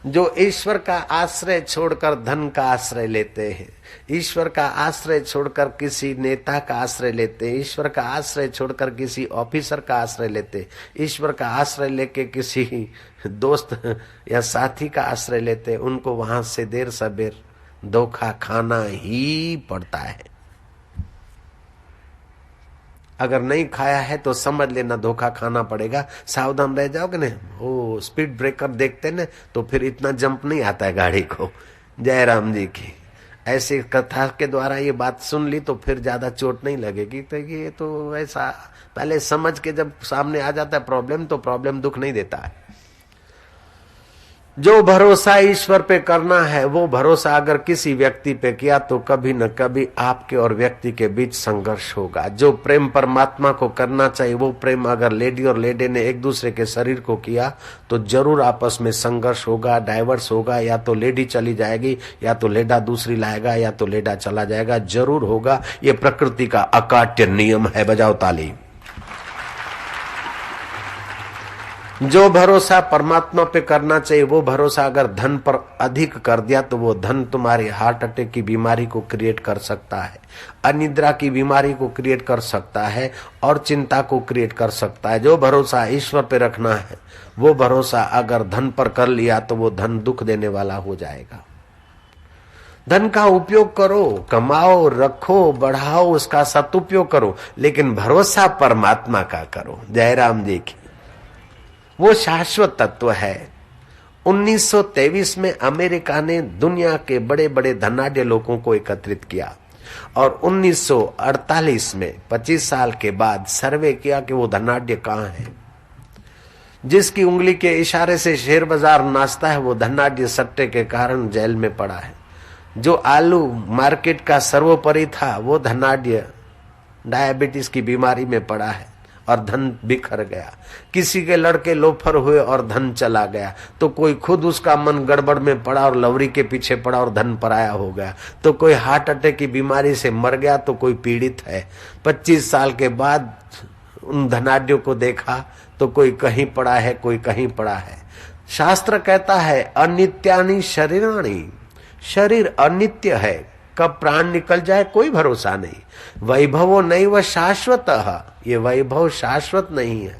जो ईश्वर का आश्रय छोड़कर धन का आश्रय लेते हैं, ईश्वर का आश्रय छोड़कर किसी नेता का आश्रय लेते हैं, ईश्वर का आश्रय छोड़कर किसी ऑफिसर का आश्रय लेते, ईश्वर का आश्रय लेके किसी दोस्त या साथी का आश्रय लेते, उनको वहां से देर सबेर धोखा खाना ही पड़ता है। अगर नहीं खाया है तो समझ लेना धोखा खाना पड़ेगा, सावधान रह जाओगे ना। ओ स्पीड ब्रेकर देखते ना तो फिर इतना जंप नहीं आता है गाड़ी को। जय राम जी की ऐसी कथा के द्वारा ये बात सुन ली तो फिर ज्यादा चोट नहीं लगेगी। तो ये तो ऐसा पहले समझ के जब सामने आ जाता है प्रॉब्लम, तो प्रॉब्लम दुख नहीं देता है। जो भरोसा ईश्वर पे करना है, वो भरोसा अगर किसी व्यक्ति पे किया तो कभी न कभी आपके और व्यक्ति के बीच संघर्ष होगा। जो प्रेम परमात्मा को करना चाहिए, वो प्रेम अगर लेडी और लेडी ने एक दूसरे के शरीर को किया तो जरूर आपस में संघर्ष होगा, डाइवर्स होगा। या तो लेडी चली जाएगी, या तो लेडा दूसरी लाएगा, या तो लेडा चला जाएगा, जरूर होगा। ये प्रकृति का अकाट्य नियम है। बजाओ ताली। जो भरोसा परमात्मा पे करना चाहिए, वो भरोसा अगर धन पर अधिक कर दिया तो वो धन तुम्हारी हार्ट अटैक की बीमारी को क्रिएट कर सकता है, अनिद्रा की बीमारी को क्रिएट कर सकता है और चिंता को क्रिएट कर सकता है। जो भरोसा ईश्वर पे रखना है, वो भरोसा अगर धन पर कर लिया तो वो धन दुख देने वाला हो जाएगा। धन का उपयोग करो, कमाओ, रखो, बढ़ाओ, उसका सदुपयोग करो, लेकिन भरोसा परमात्मा का करो। जय राम जी की। वो शाश्वत तत्व है। 1923 में अमेरिका ने दुनिया के बड़े बड़े धनाढ्य लोगों को एकत्रित किया और 1948 में 25 साल के बाद सर्वे किया कि वो धनाढ्य कहाँ है। जिसकी उंगली के इशारे से शेयर बाजार नाचता है, वो धनाढ्य सट्टे के कारण जेल में पड़ा है। जो आलू मार्केट का सर्वोपरि था, वो धनाढ्य डायबिटीज की बीमारी में पड़ा है और धन बिखर गया। किसी के लड़के लोफर हुए और धन चला गया, तो कोई खुद उसका मन गड़बड़ में पड़ा और लवरी के पीछे पड़ा और धन पराया हो गया। तो कोई हार्ट अटैक की बीमारी से मर गया, तो कोई पीड़ित है। 25 साल के बाद उन धनाढ्यों को देखा तो कोई कहीं पड़ा है, कोई कहीं पड़ा है। शास्त्र कहता है अनित्यानि शरीराणि, शरीर अनित्य है, कब प्राण निकल जाए कोई भरोसा नहीं। वैभवो नैव शाश्वतः, ये वैभव शाश्वत नहीं है।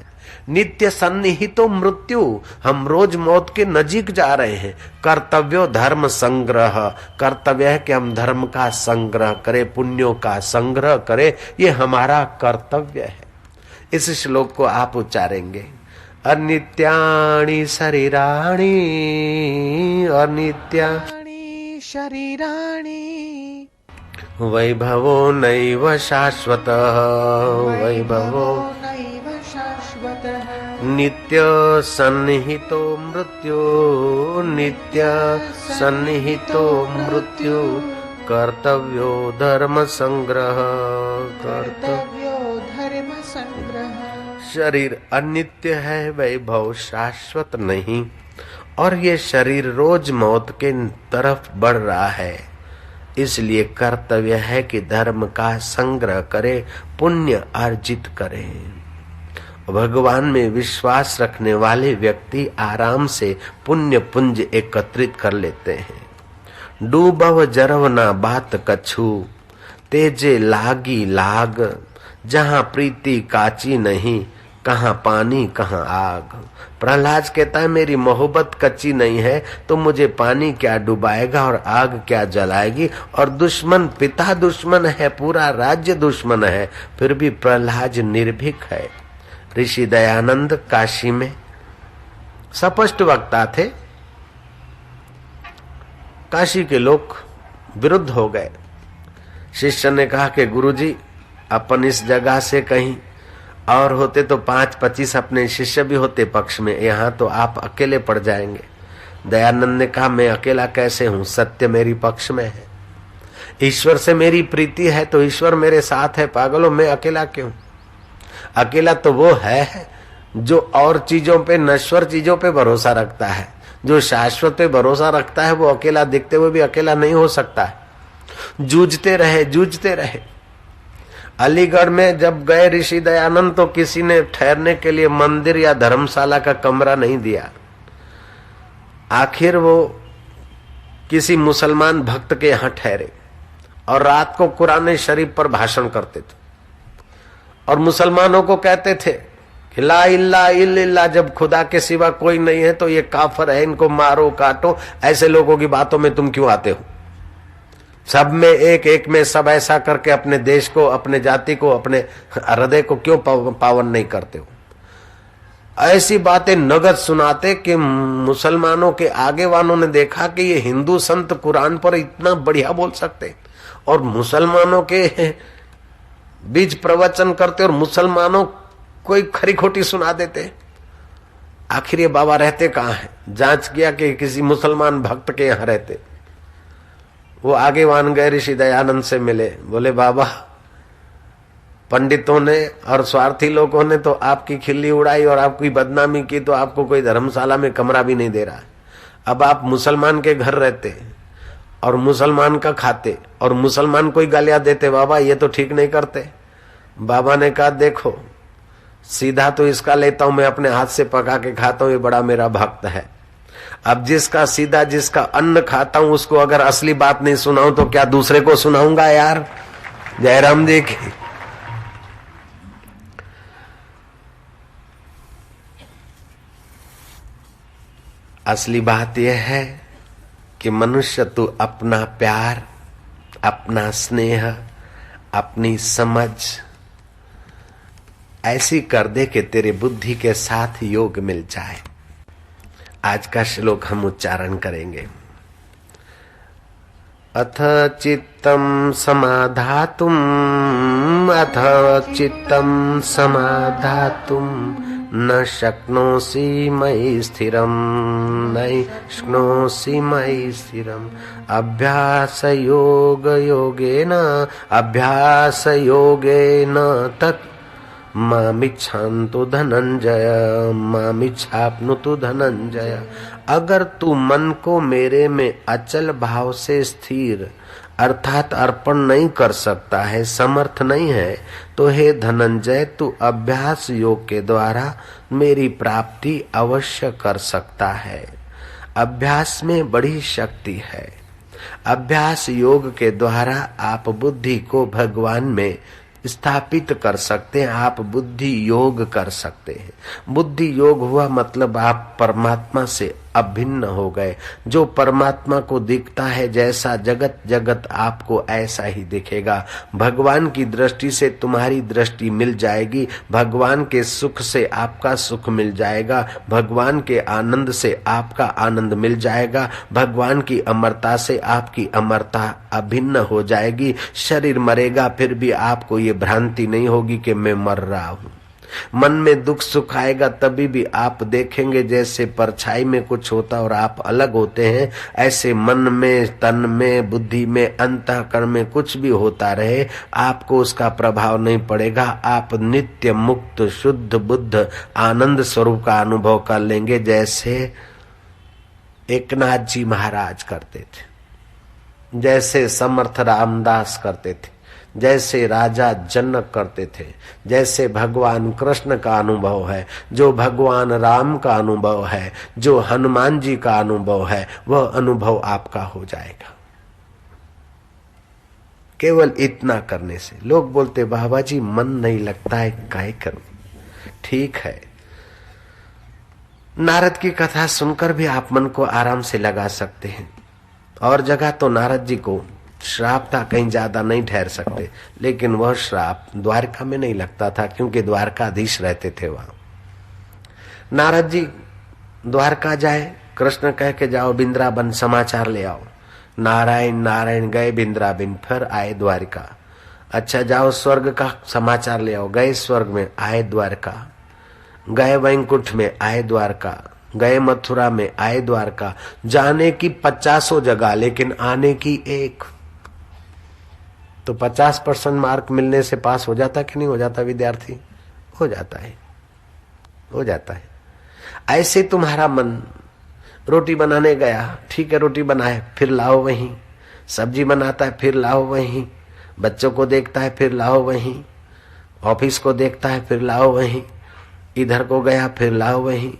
नित्य सन्निहितो मृत्यु, हम रोज मौत के नजीक जा रहे हैं। कर्तव्यो धर्म संग्रह, कर्तव्य है कि हम धर्म का संग्रह करें, पुण्यों का संग्रह करें, ये हमारा कर्तव्य है। इस श्लोक को आप उच्चारेंगे। अनित्यानि शरीराणि, अनित्यानि शरीराणि, वैभवो नैव शाश्वतः, वैभवो नैव शाश्वतः। नित्य सन्निहितो मृत्यु, नित्य सन्निहितो मृत्यु। कर्तव्यो धर्म संग्रह, कर्तव्यो धर्म संग्रह। शरीर अनित्य है, वैभव शाश्वत नहीं, और ये शरीर रोज मौत के तरफ बढ़ रहा है। इसलिए कर्तव्य है कि धर्म का संग्रह करे, पुण्य अर्जित करे। भगवान में विश्वास रखने वाले व्यक्ति आराम से पुण्य पुंज एकत्रित कर लेते हैं। डूबव जरव ना बात कछु, तेजे लागी लाग। जहाँ प्रीति काची नहीं, कहाँ पानी कहाँ आग। प्रहलाद कहता है मेरी मोहब्बत कच्ची नहीं है तो मुझे पानी क्या डुबाएगा और आग क्या जलाएगी। और दुश्मन पिता दुश्मन है, पूरा राज्य दुश्मन है, फिर भी प्रहलाद निर्भीक है। ऋषि दयानंद काशी में स्पष्ट वक्ता थे। काशी के लोग विरुद्ध हो गए। शिष्य ने कहा कि गुरुजी अपन इस जगह से कहीं और होते तो 5-25 अपने शिष्य भी होते पक्ष में, यहाँ तो आप अकेले पड़ जाएंगे। दयानंद ने कहा मैं अकेला कैसे हूँ, सत्य मेरी पक्ष में है। ईश्वर से मेरी प्रीति है तो ईश्वर मेरे साथ है, पागलों मैं अकेला क्यों। अकेला तो वो है जो और चीजों पे, नश्वर चीजों पे भरोसा रखता है। जो शाश्वत पे भरोसा रखता है वो अकेला दिखते हुए भी अकेला नहीं हो सकता है। जूझते रहे, जूझते रहे। अलीगढ़ में जब गए ऋषि दयानंद तो किसी ने ठहरने के लिए मंदिर या धर्मशाला का कमरा नहीं दिया। आखिर वो किसी मुसलमान भक्त के यहां ठहरे और रात को कुरान शरीफ पर भाषण करते थे और मुसलमानों को कहते थे कि ला इल्ला इल्लल्लाह, जब खुदा के सिवा कोई नहीं है तो ये काफर है, इनको मारो काटो, ऐसे लोगों की बातों में तुम क्यों आते हो? सब में एक एक में सब ऐसा करके अपने देश को, अपने जाति को, अपने हृदय को क्यों पावन नहीं करते हो? ऐसी बातें नगद सुनाते कि मुसलमानों के आगे वालों ने देखा कि ये हिंदू संत कुरान पर इतना बढ़िया बोल सकते और मुसलमानों के बीच प्रवचन करते और मुसलमानों कोई खरी खोटी सुना देते। आखिर ये बाबा रहते कहाँ हैं? जांच किया कि किसी मुसलमान भक्त के यहाँ रहते। वो आगे वान गए, ऋषि दयानंद से मिले, बोले बाबा पंडितों ने और स्वार्थी लोगों ने तो आपकी खिल्ली उड़ाई और आपकी बदनामी की, तो आपको कोई धर्मशाला में कमरा भी नहीं दे रहा है। अब आप मुसलमान के घर रहते और मुसलमान का खाते और मुसलमान को ही गालियां देते, बाबा ये तो ठीक नहीं करते। बाबा ने कहा देखो, सीधा तो इसका लेता हूं, मैं अपने हाथ से पका के खाता हूं, ये बड़ा मेरा भक्त है। अब जिसका सीधा, जिसका अन्न खाता हूं, उसको अगर असली बात नहीं सुनाऊं तो क्या दूसरे को सुनाऊंगा यार? जयराम जी की। असली बात यह है कि मनुष्य तू अपना प्यार, अपना स्नेह, अपनी समझ ऐसी कर दे कि तेरे बुद्धि के साथ योग मिल जाए। आज का श्लोक हम उच्चारण करेंगे। अथ चित्तम समाधातुम, अथ चित्तम समाधातुम न शक्नोसि मयि स्थिरम, न शक्नोसि मयि स्थिरम। अभ्यास योग योगेन, अभ्यास योगेन तत् मामिच्छन्तु धनंजय, मामिच्छाप्नुतु धनंजय। अगर तू मन को मेरे में अचल भाव से स्थिर अर्थात अर्पण नहीं कर सकता है, समर्थ नहीं है, तो हे धनंजय तू अभ्यास योग के द्वारा मेरी प्राप्ति अवश्य कर सकता है। अभ्यास में बड़ी शक्ति है। अभ्यास योग के द्वारा आप बुद्धि को भगवान में स्थापित कर सकते हैं, आप बुद्धि योग कर सकते हैं। बुद्धि योग हुआ मतलब आप परमात्मा से अभिन्न हो गए। जो परमात्मा को दिखता है जैसा जगत, जगत आपको ऐसा ही दिखेगा। भगवान की दृष्टि से तुम्हारी दृष्टि मिल जाएगी, भगवान के सुख से आपका सुख मिल जाएगा, भगवान के आनंद से आपका आनंद मिल जाएगा, भगवान की अमरता से आपकी अमरता अभिन्न हो जाएगी। शरीर मरेगा फिर भी आपको ये भ्रांति नहीं होगी कि मैं मर रहा हूँ। मन में दुख सुख आएगा तभी भी आप देखेंगे जैसे परछाई में कुछ होता और आप अलग होते हैं, ऐसे मन में, तन में, बुद्धि में, अंतःकरण में कुछ भी होता रहे, आपको उसका प्रभाव नहीं पड़ेगा। आप नित्य मुक्त शुद्ध बुद्ध आनंद स्वरूप का अनुभव कर लेंगे, जैसे एकनाथ जी महाराज करते थे, जैसे समर्थ रामदास करते थे, जैसे राजा जनक करते थे, जैसे भगवान कृष्ण का अनुभव है, जो भगवान राम का अनुभव है, जो हनुमान जी का अनुभव है, वह अनुभव आपका हो जाएगा। केवल इतना करने से। लोग बोलते बाबा जी मन नहीं लगता है, काय करूं? ठीक है, नारद की कथा सुनकर भी आप मन को आराम से लगा सकते हैं। और जगह तो नारद जी को श्राप था, कहीं ज्यादा नहीं ठहर सकते, लेकिन वह श्राप द्वारका में नहीं लगता था क्योंकि द्वारकाधीश रहते थे वहां। नारद जी द्वारका जाए, कृष्ण कह के जाओ बिंद्रावन समाचार ले आओ। नारायण नारायण गए बिंद्रावन, फिर आए द्वारका। अच्छा जाओ स्वर्ग का समाचार ले आओ, गए स्वर्ग में, आए द्वारका। गए वैकुंठ में, आए द्वारका। गए मथुरा में, आए द्वारका। जाने की 50 जगह लेकिन आने की एक। तो 50% मार्क मिलने से पास हो जाता कि नहीं हो जाता विद्यार्थी? हो जाता है, हो जाता है। ऐसे तुम्हारा मन रोटी बनाने गया, ठीक है रोटी बनाए, फिर लाओ वहीं। सब्जी बनाता है, फिर लाओ वहीं। बच्चों को देखता है, फिर लाओ वहीं। ऑफिस को देखता है, फिर लाओ वहीं। इधर को गया, फिर लाओ वहीं।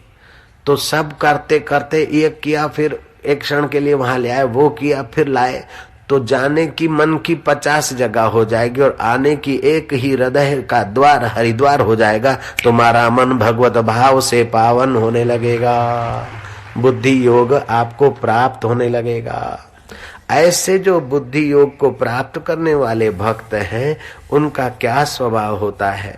तो सब करते करते एक किया, फिर एक क्षण के लिए वहां ले आए, वो किया फिर लाए, तो जाने की मन की 50 जगह हो जाएगी और आने की एक ही हृदय का द्वार हरिद्वार हो जाएगा। तुम्हारा मन भगवत भाव से पावन होने लगेगा, बुद्धि योग आपको प्राप्त होने लगेगा। ऐसे जो बुद्धि योग को प्राप्त करने वाले भक्त हैं, उनका क्या स्वभाव होता है?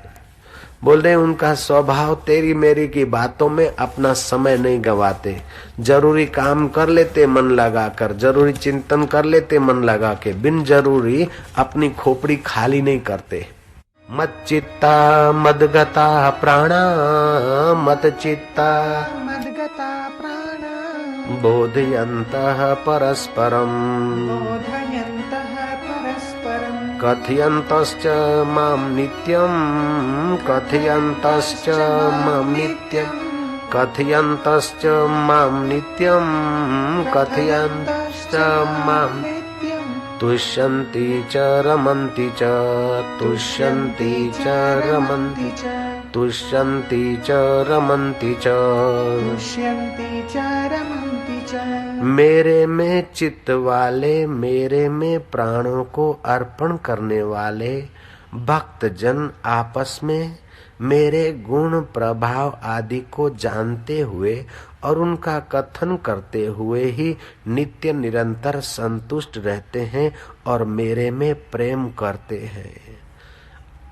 बोल रहे उनका स्वभाव तेरी मेरी की बातों में अपना समय नहीं गवाते, जरूरी काम कर लेते मन लगा कर, जरूरी चिंतन कर लेते मन लगा के, बिन जरूरी अपनी खोपड़ी खाली नहीं करते। मत चित्ता मदगता प्राणा, मत चित्ता मदगता प्राणा, बोधयन्तः परस्परम्, बोधयन्तः परस्परम्, कथयन्तश्च मां नित्यं, कथयन्तश्च मां नित्यं, कथयन्तश्च मां नित्यं, कथयन्तश्च मां तुष्यन्ति च रमन्ति च, तुष्यन्ति च रमन्ति च, तुष्यन्ति च रमन्ति च, तुष्यन्ति च रमन्ति च। मेरे में चित्त वाले, मेरे में प्राणों को अर्पण करने वाले भक्त जन आपस में मेरे गुण प्रभाव आदि को जानते हुए और उनका कथन करते हुए ही नित्य निरंतर संतुष्ट रहते हैं और मेरे में प्रेम करते हैं।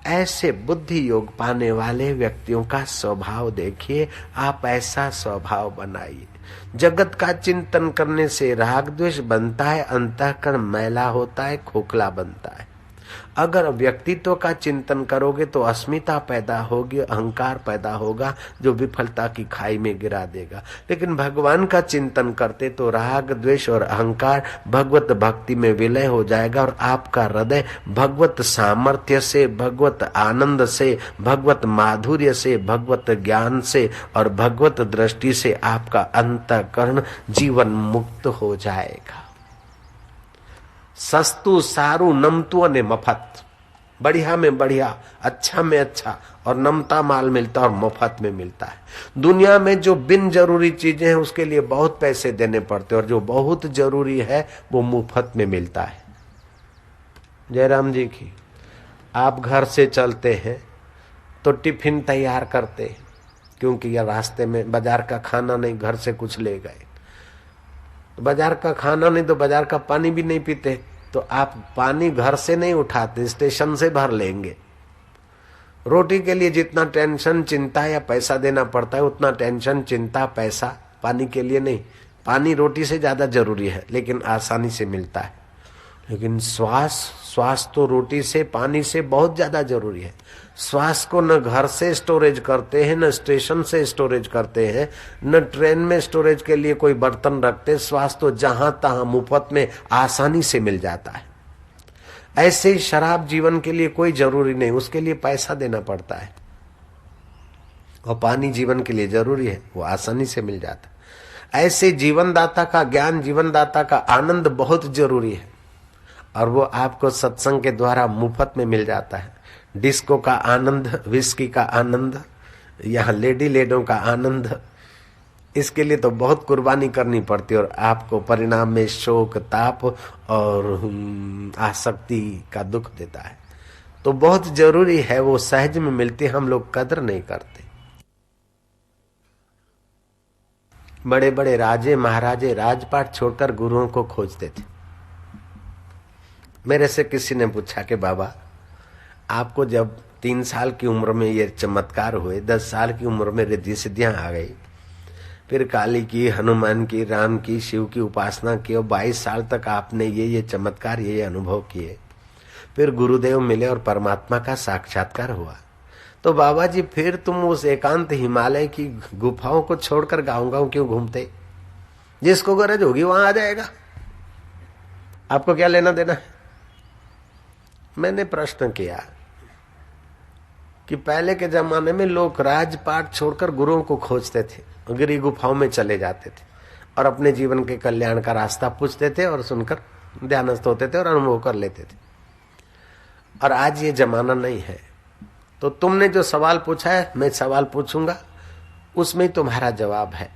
ऐसे बुद्धि योग पाने वाले व्यक्तियों का स्वभाव देखिए, आप ऐसा स्वभाव बनाइए। जगत का चिंतन करने से राग द्वेष बनता है, अंतःकरण मैला होता है, खोखला बनता है। अगर व्यक्तित्व का चिंतन करोगे तो अस्मिता पैदा होगी, अहंकार पैदा होगा जो विफलता की खाई में गिरा देगा। लेकिन भगवान का चिंतन करते तो राग द्वेष और अहंकार भगवत भक्ति में विलय हो जाएगा और आपका हृदय भगवत सामर्थ्य से, भगवत आनंद से, भगवत माधुर्य से, भगवत ज्ञान से और भगवत दृष्टि से आपका अंतःकरण जीवन मुक्त हो जाएगा। सस्तु सारू नमतु ने मफत, बढ़िया में बढ़िया, अच्छा में अच्छा और नमता माल मिलता और मुफ्त में मिलता है। दुनिया में जो बिन जरूरी चीजें हैं उसके लिए बहुत पैसे देने पड़ते हैं और जो बहुत जरूरी है वो मुफ्त में मिलता है। जयराम जी की, आप घर से चलते हैं तो टिफिन तैयार करते हैं, क्योंकि यह रास्ते में बाजार का खाना नहीं, घर से कुछ ले गए, बाजार का खाना नहीं तो बाजार का पानी भी नहीं पीते, तो आप पानी घर से नहीं उठाते, स्टेशन से भर लेंगे। रोटी के लिए जितना टेंशन चिंता या पैसा देना पड़ता है उतना टेंशन चिंता पैसा पानी के लिए नहीं। पानी रोटी से ज्यादा जरूरी है लेकिन आसानी से मिलता है। लेकिन श्वास तो रोटी से पानी से बहुत ज्यादा जरूरी है। श्वास को न घर से स्टोरेज करते हैं, न स्टेशन से स्टोरेज करते हैं, न ट्रेन में स्टोरेज के लिए कोई बर्तन रखते। श्वास तो जहां तहां मुफ्त में आसानी से मिल जाता है। ऐसे ही शराब जीवन के लिए कोई जरूरी नहीं, उसके लिए पैसा देना पड़ता है। और पानी जीवन के लिए जरूरी है, वो आसानी से मिल जाता है। ऐसे जीवनदाता का ज्ञान, जीवनदाता का आनंद बहुत जरूरी है और वो आपको सत्संग के द्वारा मुफ्त में मिल जाता है। डिस्को का आनंद, विस्की का आनंद, यहाँ लेडी लेडों का आनंद, इसके लिए तो बहुत कुर्बानी करनी पड़ती है और आपको परिणाम में शोक, ताप और आसक्ति का दुख देता है। तो बहुत जरूरी है, वो सहज में मिलती, हम लोग कदर नहीं करते। बड़े बड़े राजे महाराजे राजपाट छोड़कर गुरुओं को खोजते थे। मेरे से किसी ने पूछा कि बाबा आपको जब 3 साल की उम्र में ये चमत्कार हुए, 10 साल की उम्र में रिद्धि सिद्धियां आ गई, फिर काली की, हनुमान की, राम की, शिव की उपासना की और 22 साल तक आपने ये चमत्कार, ये अनुभव किए, फिर गुरुदेव मिले और परमात्मा का साक्षात्कार हुआ, तो बाबा जी फिर तुम उस एकांत हिमालय की गुफाओं को छोड़कर गाँव क्यों घूमते? जिसको गरज होगी वहां आ जाएगा, आपको क्या लेना देना है? मैंने प्रश्न किया कि पहले के जमाने में लोग राजपाट छोड़कर गुरुओं को खोजते थे, गिरी गुफाओं में चले जाते थे और अपने जीवन के कल्याण का रास्ता पूछते थे और सुनकर ध्यानस्थ होते थे और अनुभव कर लेते थे। और आज ये जमाना नहीं है। तो तुमने जो सवाल पूछा है, मैं सवाल पूछूंगा, उसमें ही तुम्हारा जवाब है।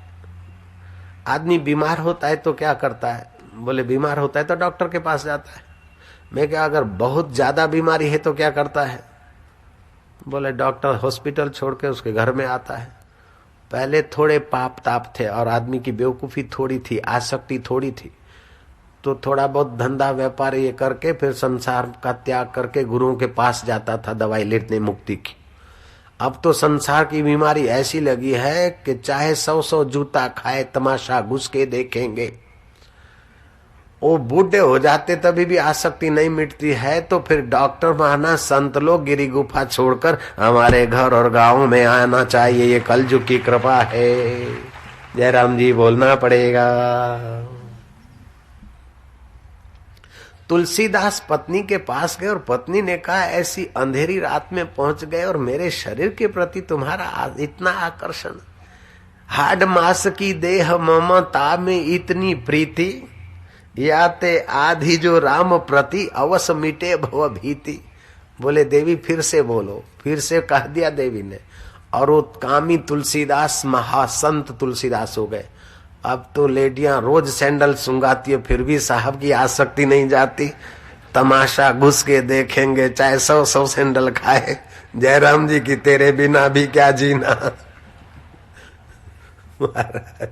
आदमी बीमार होता है तो क्या करता है? बोले बीमार होता है तो डॉक्टर के पास जाता है। मैं क्या, अगर बहुत ज्यादा बीमारी है तो क्या करता है? बोले डॉक्टर हॉस्पिटल छोड़ के उसके घर में आता है। पहले थोड़े पाप ताप थे और आदमी की बेवकूफी थोड़ी थी, आसक्ति थोड़ी थी, तो थोड़ा बहुत धंधा व्यापार ये करके फिर संसार का त्याग करके गुरुओं के पास जाता था दवाई लेने मुक्ति की। अब तो संसार की बीमारी ऐसी लगी है कि चाहे 100 जूता खाए तमाशा घुस के देखेंगे। वो बूढ़े हो जाते तभी भी आसक्ति नहीं मिटती है, तो फिर डॉक्टर माना संत लोग गिरी गुफा छोड़कर हमारे घर और गांव में आना चाहिए, ये कलयुग की कृपा है। जयराम जी बोलना पड़ेगा। तुलसीदास पत्नी के पास गए और पत्नी ने कहा ऐसी अंधेरी रात में पहुंच गए और मेरे शरीर के प्रति तुम्हारा इतना आकर्षण, हाड मास की देह ममता में इतनी प्रीति, याते आधी जो राम प्रति अवस मिटे भव भीति। बोले देवी फिर से बोलो, फिर से कह दिया देवी ने, और वो कामी तुलसीदास महासंत तुलसीदास हो गए। अब तो लेडियां रोज सैंडल सुंगाती है फिर भी साहब की आसक्ति नहीं जाती। तमाशा घुस के देखेंगे चाहे 100 सैंडल खाए। जयराम जी की तेरे बिना भी क्या जीना। महाराज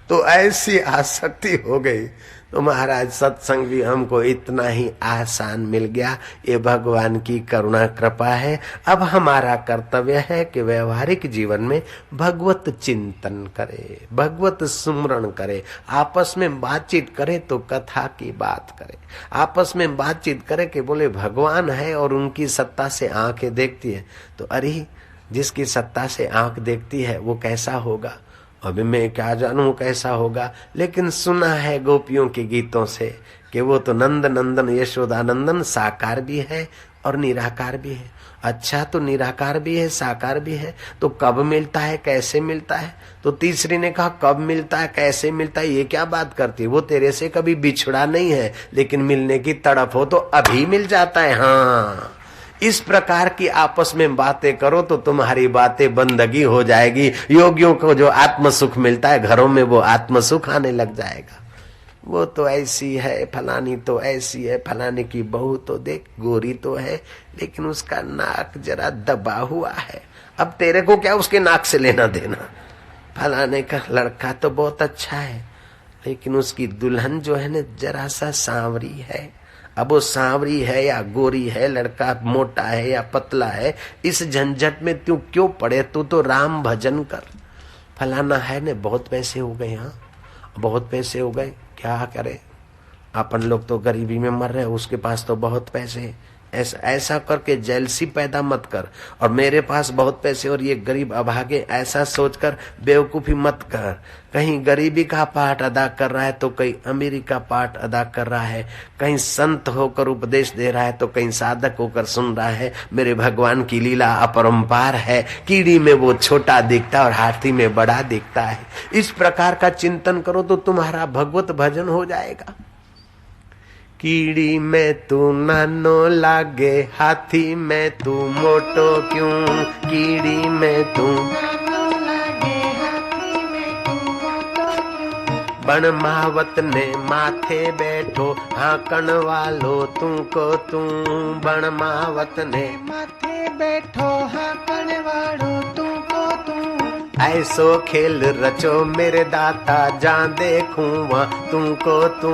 तो ऐसी आसक्ति हो गई। तो महाराज सत्संग भी हमको इतना ही आसान मिल गया, ये भगवान की करुणा कृपा है। अब हमारा कर्तव्य है कि व्यवहारिक जीवन में भगवत चिंतन करे, भगवत सुमरण करे, आपस में बातचीत करे तो कथा की बात करे, आपस में बातचीत करे कि बोले भगवान है और उनकी सत्ता से आंखें देखती है, तो अरे जिसकी सत्ता से आंख देखती है वो कैसा होगा। अभी मैं क्या जानूं कैसा होगा, लेकिन सुना है गोपियों के गीतों से कि वो तो नंद नंदन यशोदानंदन साकार भी है और निराकार भी है। अच्छा तो निराकार भी है साकार भी है, तो कब मिलता है कैसे मिलता है? तो तीसरी ने कहा कब मिलता है कैसे मिलता है ये क्या बात करती है, वो तेरे से कभी बिछड़ा नहीं है, लेकिन मिलने की तड़प हो तो अभी मिल जाता है। हाँ, इस प्रकार की आपस में बातें करो तो तुम्हारी बातें बंदगी हो जाएगी। योगियों को जो आत्म सुख मिलता है घरों में वो आत्म सुख आने लग जाएगा। वो तो ऐसी है, फलानी तो ऐसी है, फलाने की बहू तो देख गोरी तो है लेकिन उसका नाक जरा दबा हुआ है। अब तेरे को क्या उसके नाक से लेना देना। फलाने का लड़का तो बहुत अच्छा है लेकिन उसकी दुल्हन जो है ना जरा सा सांवरी है। अब वो सांवरी है या गोरी है, लड़का मोटा है या पतला है, इस झंझट में तू क्यों पड़े, तू तो राम भजन कर। फलाना है ने बहुत पैसे हो गए, हाँ बहुत पैसे हो गए, क्या करे, अपन लोग तो गरीबी में मर रहे, उसके पास तो बहुत पैसे। ऐसा करके जेलसी पैदा मत कर, और मेरे पास बहुत पैसे और ये गरीब अभागे, ऐसा सोचकर बेवकूफी मत कर। कहीं गरीबी का पाठ अदा कर रहा है तो कहीं अमीरी का पाठ अदा कर रहा है, कहीं संत होकर उपदेश दे रहा है तो कहीं साधक होकर सुन रहा है। मेरे भगवान की लीला अपरंपार है। कीड़ी में वो छोटा दिखता और हाथी में बड़ा दिखता है। इस प्रकार का चिंतन करो तो तुम्हारा भगवत भजन हो जाएगा। कीड़ी में तू नानो लागे, हाथी में तू मोटो क्यों। कीड़ी में तू नानो लागे, हाथी में तू मोटो क्यों। बण मावत ने माथे बैठो, हाकण वालो तू को तू। बण मावत ने माथे बैठो, हाकण वालो तू को तू। ऐसो खेल रचो मेरे दाता, जान देखूं वहाँ तुमको तू।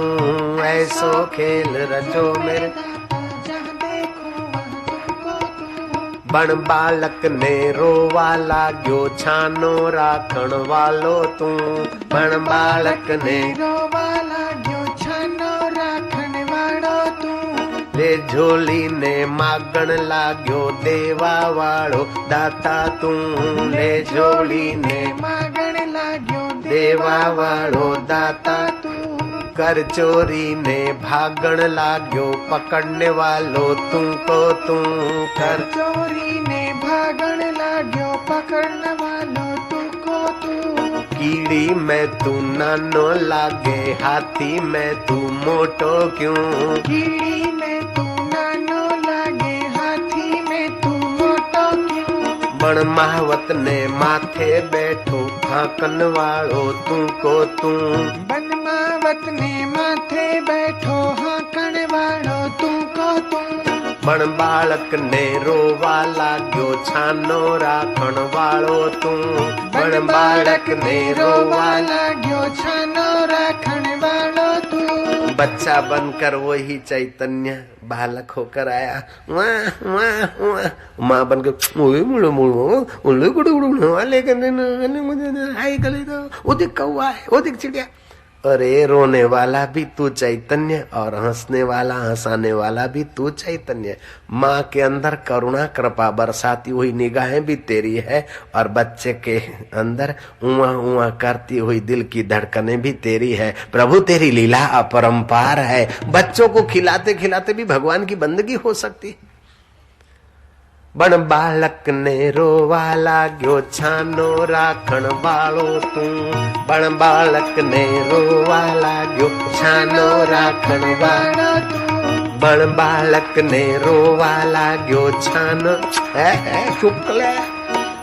ऐसो खेल रचो मेरे दाता, जान देखूं वहाँ तुमको तू। बण बालक ने रोवा लाग्यो, छानो राखण वालो तू। बण बालक ने रोवा लाग्यो, छानो राखण वालो तू। ले झोली ने मागण लाग्यो, देवा वाळो दाता तू। ले झोली ने मागण लाग्यो, देवा वाळो दाता तू। कर चोरी ने भागण लाग्यो, पकड़ने वालो तुमको तू। कर चोरी ने भागण लाग्यो, पकड़ने वालो तुमको तू। कीड़ी में तू नानो लागे, हाथी में तू मोटो क्यों। कीड़ी में तू नानो लागे, हाथी में तू मोटो क्यों। बण महावत ने माथे बैठो, हाकन वालो तू को तू। बनमावत ने माथे बैठो हाकण वालो तू को तू। पण बालक ने रोवा लाग्यो छानो राखण वालो तू। पण बालक ने रोवा लाग्यो छानो राखण वालो तू। बच्चा बनकर वही चैतन्य बालक होकर आया, वाह वाह वाह। माँ बनकर वो देख कौआ है, वो देख चिड़िया। अरे रोने वाला भी तू चैतन्य और हंसने वाला हंसाने वाला भी तू चैतन्य। माँ के अंदर करुणा कृपा बरसाती हुई निगाहें भी तेरी है और बच्चे के अंदर उआ उआ करती हुई दिल की धड़कनें भी तेरी है। प्रभु तेरी लीला अपरंपार है। बच्चों को खिलाते खिलाते भी भगवान की बंदगी हो सकती है। बण बालक ने रोवा लाग्यो छानो राखण वालो तू। बण बालक ने रोवा लाग्यो छानो राखण वालो तू। बण बालक ने रोवा लाग्यो छानो शुक्ल।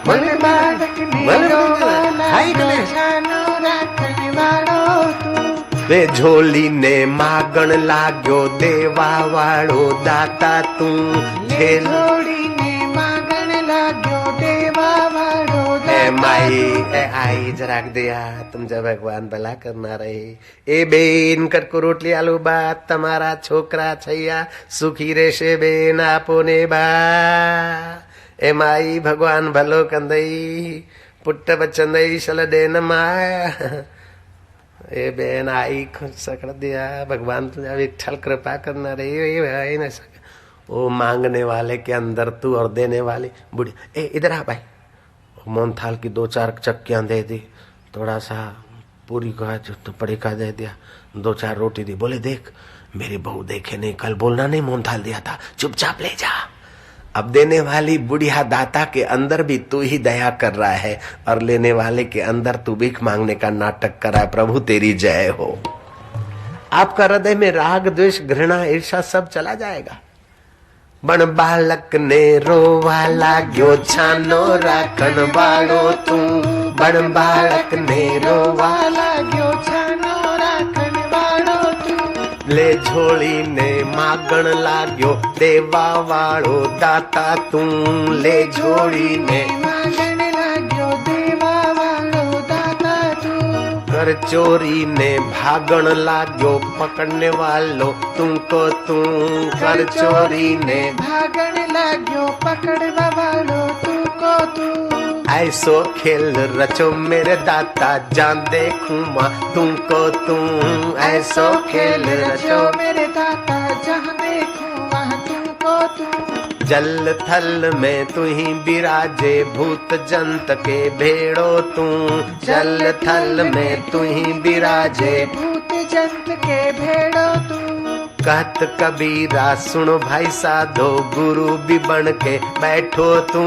बण बालक ने रोवा लाग्यो छानो राखण वालो तू। वे झोली ने मागण लाग्यो देवा वालो दाता तू। झोली आई जराक दिया तुम जब भगवान भला करना रहे। ए बेन कटको रोटली आलू भात તમારા છોકરા છૈયા સુખી રહેશે બેન આપો ને બા। ए माई भगवान भलो कंदई पुट्ट बचंदई सल देन माया। ए बेन आई खुद सकड़ दिया भगवान तुझा विठल कृपा करना रही न सके। वो मांगने वाले के अंदर तू और देने वाली बुढ़ी। ए इधर आ भाई। मोहनथाल की 2-4 चक्कियां दे दी, थोड़ा सा पूरी का तो पड़ी का दे दिया, 2-4 रोटी दी। बोले देख मेरी बहू देखे नहीं, कल बोलना नहीं मोहनथाल दिया था, चुपचाप ले जा। अब देने वाली बुढ़िया दाता के अंदर भी तू ही दया कर रहा है और लेने वाले के अंदर तू भीख मांगने का नाटक कर रहा है। प्रभु तेरी जय हो। आपका हृदय में राग द्वेष घृणा ईर्ष्या सब चला जाएगा। बण बालक ने रोवा लाग्यो छानो राखण वालो तू। बण बालक ने रोवा लाग्यो छानो राखण वालो तू। ले झोली ने मागण लाग्यो देवा वालो दाता तू। ले झोली ने मागण लाग्यो देवा वालो दाता तू। कर चोरी ने भागण लाग्यो पकड़ने वालो तुमको तू। कर चोरी ने भागण लाग्यो पकड़वा वालो तुमको तू। ऐसो खेल रचो मेरे दाता जान देखूं माँ तुमको तू। ऐसो खेल रचो मेरे दाता जहाँ देखूं वहाँ तुमको तू। जल थल में तू ही विराजे भूत जंत के भेड़ो तू। जल थल में तू ही विराजे भूत जंत के भेड़ो तू। कहत कबीरा सुनो भाई साधो गुरु भी बन के बैठो तू।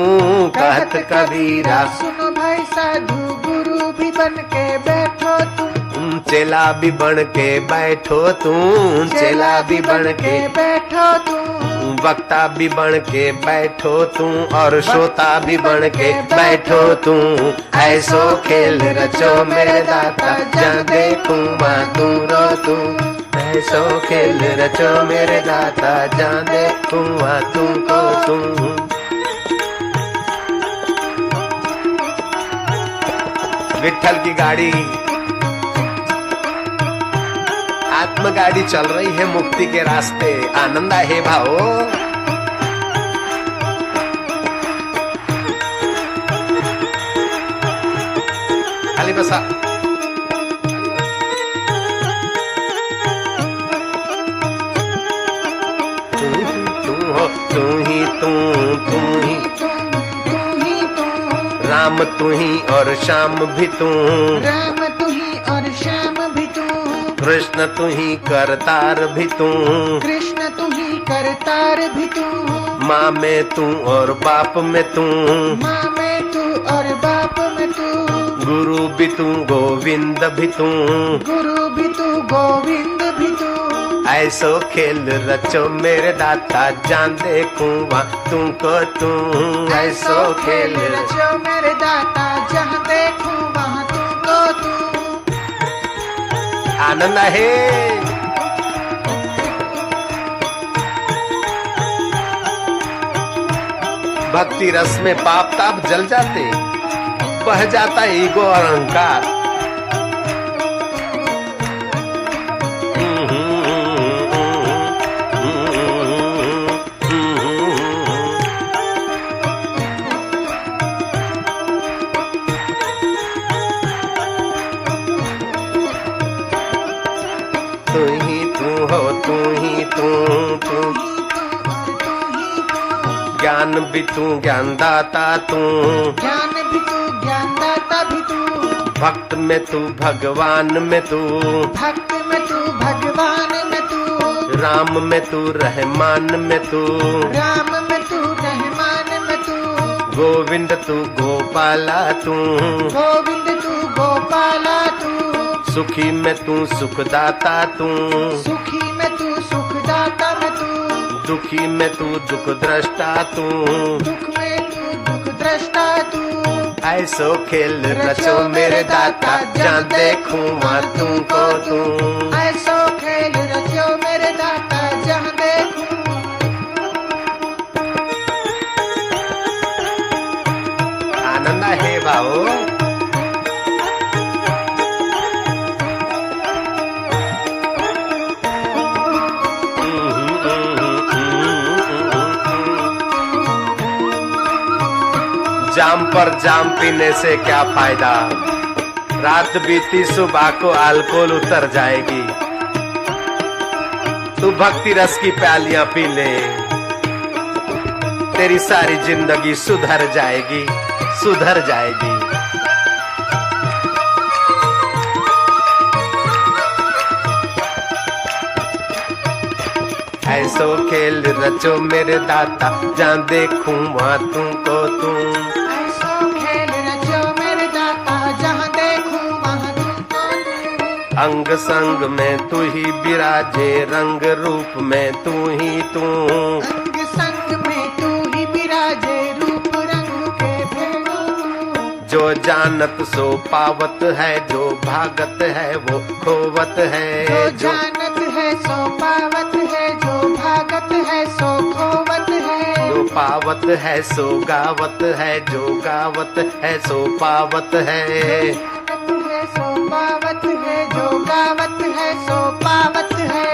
कहत कबीरा सुनो भाई साधु गुरु भी बन के बैठो तू। चेला भी बन के बैठो तू। चेला भी बन के बैठो तू। वक्ता भी बन के बैठो तू और श्रोता भी बन के बैठो तू। ऐसो खेल रचो मेरे दाता जहाँ देखूं माँ तू रो तू। ऐसो खेल रचो मेरे दाता जहाँ देखूं माँ तू को तू। विठल की गाड़ी आत्मगाड़ी चल रही है मुक्ति के रास्ते। आनंद है भाओ। खाली बसा। तू ही राम तू ही और श्याम भी तू। राम तू ही और श्याम भी तू। कृष्ण तू ही करतार भी तू। कृष्ण तू ही करतार भी तू। माँ में तू और बाप में तू। माँ में तू और बाप में तू। गुरु भी तू गोविंद भी तू। गुरु भी तू गोविंद भी तू। ऐसो खेल रचो मेरे दाता जान देखूं वहाँ तुमको तू। ऐसो खेल रचो मेरे दाता जहाँ देखूं वहाँ तू। आनंद आहे। भक्ति रस में पाप ताप जल जाते, बह जाता है ईगो और अहंकार। तू ही तू हो, तू ही तू, तू ज्ञान भी तू, ज्ञानदाता तू, ज्ञान भी तू, ज्ञानदाता भी तू, भक्त में तू, भगवान में तू, भक्त में तू, भगवान में तू, राम में तू, रहमान में तू, राम में तू, रहमान में तू, गोविंद तू, गोपाला तू, गोविंद तू, गोपाला तू, सुखी में तू, सुखदाता तू, सुखी में तू, सुखदाता में तू, दुखी में तू, दुख दृष्टा तू, दुख में तू, दुख दृष्टा तू, ऐसो खेल रचो मेरे दाता, जहाँ देखूं वहाँ तुमको तू। ऐसो खेल रचो मेरे दाता, जहाँ देखूं। आनंद आहे भाऊ। जाम पर जाम पीने से क्या फायदा, रात बीती सुबह को अल्कोहल उतर जाएगी। तू भक्ति रस की प्यालियां पी ले, तेरी सारी जिंदगी सुधर जाएगी, सुधर जाएगी। ऐसो खेल रचो मेरे दाता, जहाँ देखूं वहाँ तुमको तू। ऐसो खेल रचो मेरे दाता, जहाँ देखूं वहाँ तुमको तू। अंग संग में तू ही विराजे, रंग रूप में तू ही तू। अंग संग में तू ही विराजे, रूप रंग के भेदों। जो जानत सो पावत है, जो भागत है वो खोवत है। जो जानत है सो पावत है, जो भागत है सो खोवत है। जो पावत है सो गावत है, जो गावत है सो पावत है। जानत है सो पावत है, जो गावत है सो पावत है।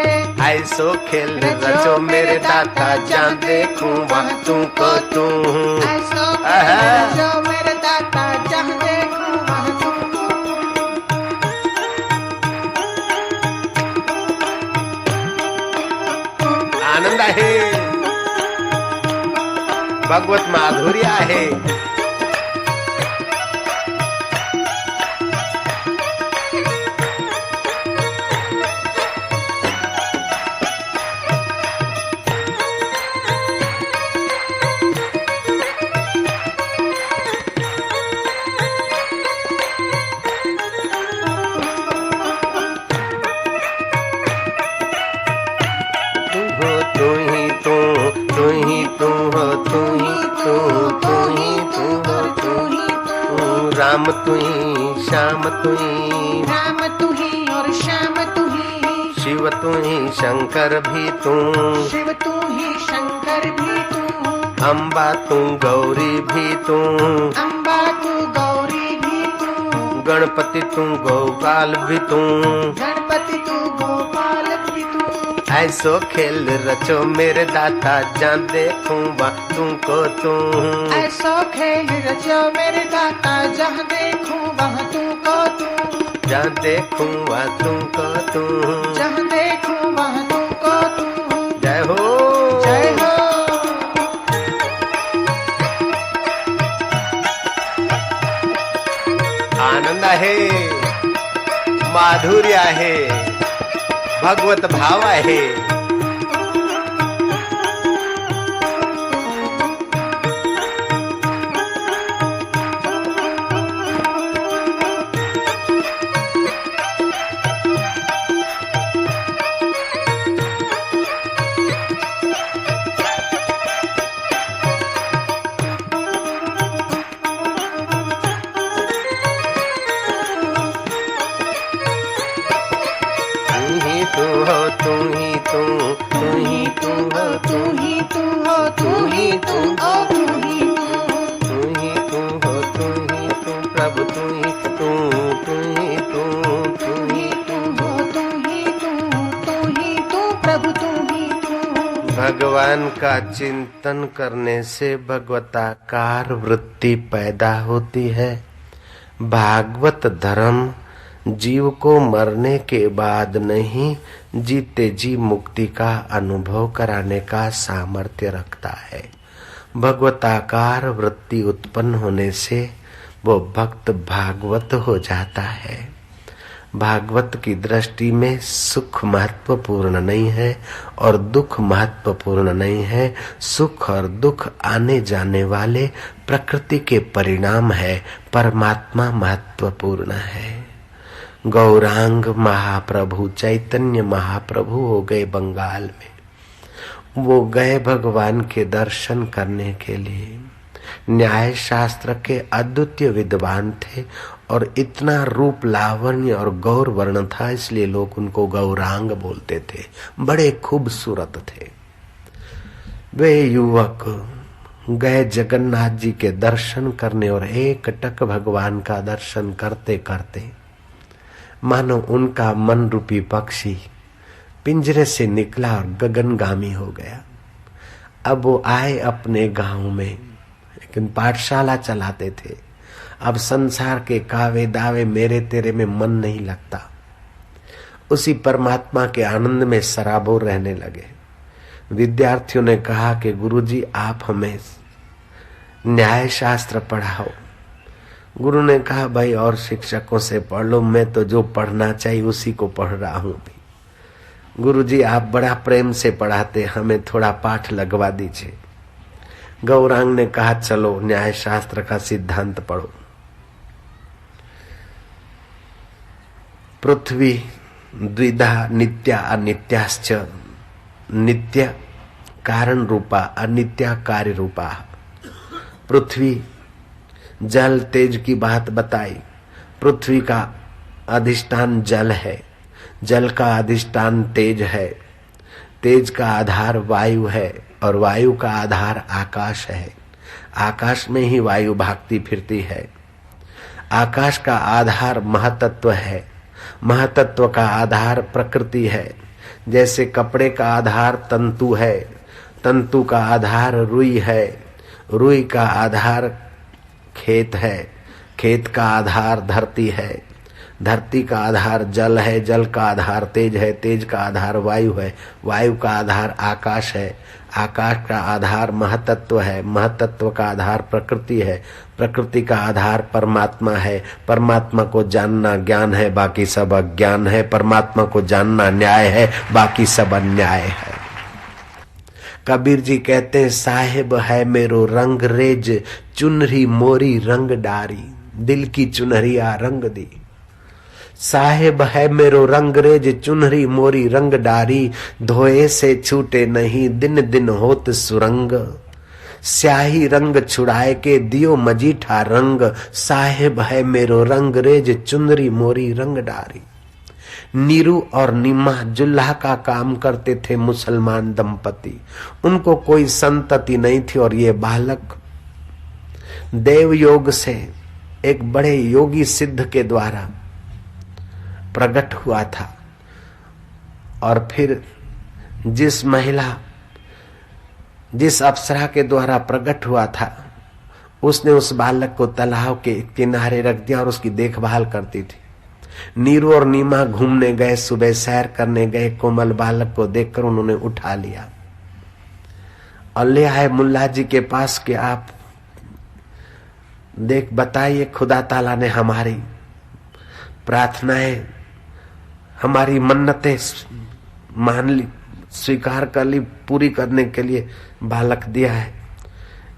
ऐसो खेल रचो मेरे दाता, जहाँ देखूं वहाँ तुमको तू। ऐसो खेल रचो मेरे दाता, जहाँ देखूं वहाँ तुमको। आनंद आहे, भगवत माधुर्य आहे। तू ही तू, तू ही तू हो, तू ही तू, तू ही तू हो, तू ही तू। राम तू ही, श्याम तू ही, राम तू ही और श्याम तू ही। शिव तू ही, शंकर भी तू। शिव तू ही, शंकर भी तू। अम्बा तू, गौरी भी तू। अम्बा तू, गौरी भी तू। गणपति तू, गोपाल भी तू। गणपति तू, गोपाल भी तू। ऐसो खेल रचो मेरे दाता, जहाँ देखूं वहाँ तुमको तू। ऐसो खेल रचो मेरे दाता, जहाँ देखूं वहाँ तुमको तू। जहाँ देखूं वहाँ तुमको तू। जहाँ देखूं वहाँ तुमको तू। जय हो, जय हो। आनंद आहे, माधुर्य आहे, भगवत भाव आहे। तू हो, तू ही तू, तू ही तू हो, तू ही तू हो, तू ही तू हो, तू ही तू, तू ही तू हो, तू ही तू, प्रभु तू ही तू, तू ही तू, तू ही तू हो, तू ही तू, तू ही तू, प्रभु तू ही तू। भगवान का चिंतन करने से भगवताकार वृत्ति पैदा होती है। भागवत धर्म जीव को मरने के बाद नहीं, जीते जी मुक्ति का अनुभव कराने का सामर्थ्य रखता है। भगवताकार वृत्ति उत्पन्न होने से वो भक्त भागवत हो जाता है। भागवत की दृष्टि में सुख महत्वपूर्ण नहीं है और दुख महत्वपूर्ण नहीं है। सुख और दुख आने जाने वाले प्रकृति के परिणाम है, परमात्मा महत्वपूर्ण है। गौरांग महाप्रभु चैतन्य महाप्रभु हो गए बंगाल में। वो गए भगवान के दर्शन करने के लिए। न्याय शास्त्र के अद्वितीय विद्वान थे और इतना रूप लावण्य और गौर वर्ण था, इसलिए लोग उनको गौरांग बोलते थे। बड़े खूबसूरत थे। वे युवक गए जगन्नाथ जी के दर्शन करने और एक टक भगवान का दर्शन करते करते मानो उनका मन रूपी पक्षी पिंजरे से निकला और गगनगामी हो गया। अब वो आए अपने गांव में, लेकिन पाठशाला चलाते थे। अब संसार के कावे दावे मेरे तेरे में मन नहीं लगता। उसी परमात्मा के आनंद में सराबोर रहने लगे। विद्यार्थियों ने कहा कि गुरुजी आप हमें न्याय शास्त्र पढ़ाओ। गुरु ने कहा भाई और शिक्षकों से पढ़ लो, मैं तो जो पढ़ना चाहिए उसी को पढ़ रहा हूं भी। गुरुजी आप बड़ा प्रेम से पढ़ाते, हमें थोड़ा पाठ लगवा दीजिए। गौरांग ने कहा चलो न्याय शास्त्र का सिद्धांत पढ़ो। पृथ्वी द्विधा नित्या अनित्याश्च, नित्य कारण रूपा अनित्या कार्य रूपा। पृथ्वी जल तेज की बात बताई। पृथ्वी का अधिष्ठान जल है, जल का अधिष्ठान तेज है, तेज का आधार वायु है और वायु का आधार आकाश है। आकाश में ही वायु भागती फिरती है। आकाश का आधार महतत्व है, महतत्व का आधार प्रकृति है। जैसे कपड़े का आधार तंतु है, तंतु का आधार रुई है, रुई का आधार खेत है, खेत का आधार धरती है, धरती का आधार जल है, जल का आधार तेज है, तेज का आधार वायु है, वायु का आधार आकाश है, आकाश का आधार महतत्व है, महतत्व का आधार प्रकृति है, प्रकृति का आधार परमात्मा है। परमात्मा को जानना ज्ञान है, बाकी सब अज्ञान है। परमात्मा को जानना न्याय है, बाकी सब अन्याय है। कबीर जी कहते हैं साहिब है मेरो रंग रेज, चुनरी मोरी रंग डारी, दिल की चुनरिया रंग दी। साहिब है मेरो रंग रेज, चुनरी मोरी रंग डारी, धोए से छूटे नहीं दिन दिन होत सुरंग। स्याही रंग छुड़ाए के दियो मजीठा रंग, साहिब है मेरो रंग रेज, चुनरी मोरी रंग डारी। नीरू और नीमा जुल्हा का काम करते थे मुसलमान दंपति। उनको कोई संतति नहीं थी और ये बालक देव योग से एक बड़े योगी सिद्ध के द्वारा प्रकट हुआ था। और फिर जिस महिला, जिस अप्सरा के द्वारा प्रकट हुआ था, उसने उस बालक को तालाब के किनारे रख दिया और उसकी देखभाल करती थी। नीरू और नीमा घूमने गए, सुबह सैर करने गए। कोमल बालक को देखकर उन्होंने उठा लिया और ले आए मुल्ला जी के पास कि आप देख बताइए, खुदा ताला ने हमारी प्रार्थनाएं, हमारी मन्नतें मान ली, स्वीकार कर ली, पूरी करने के लिए बालक दिया है।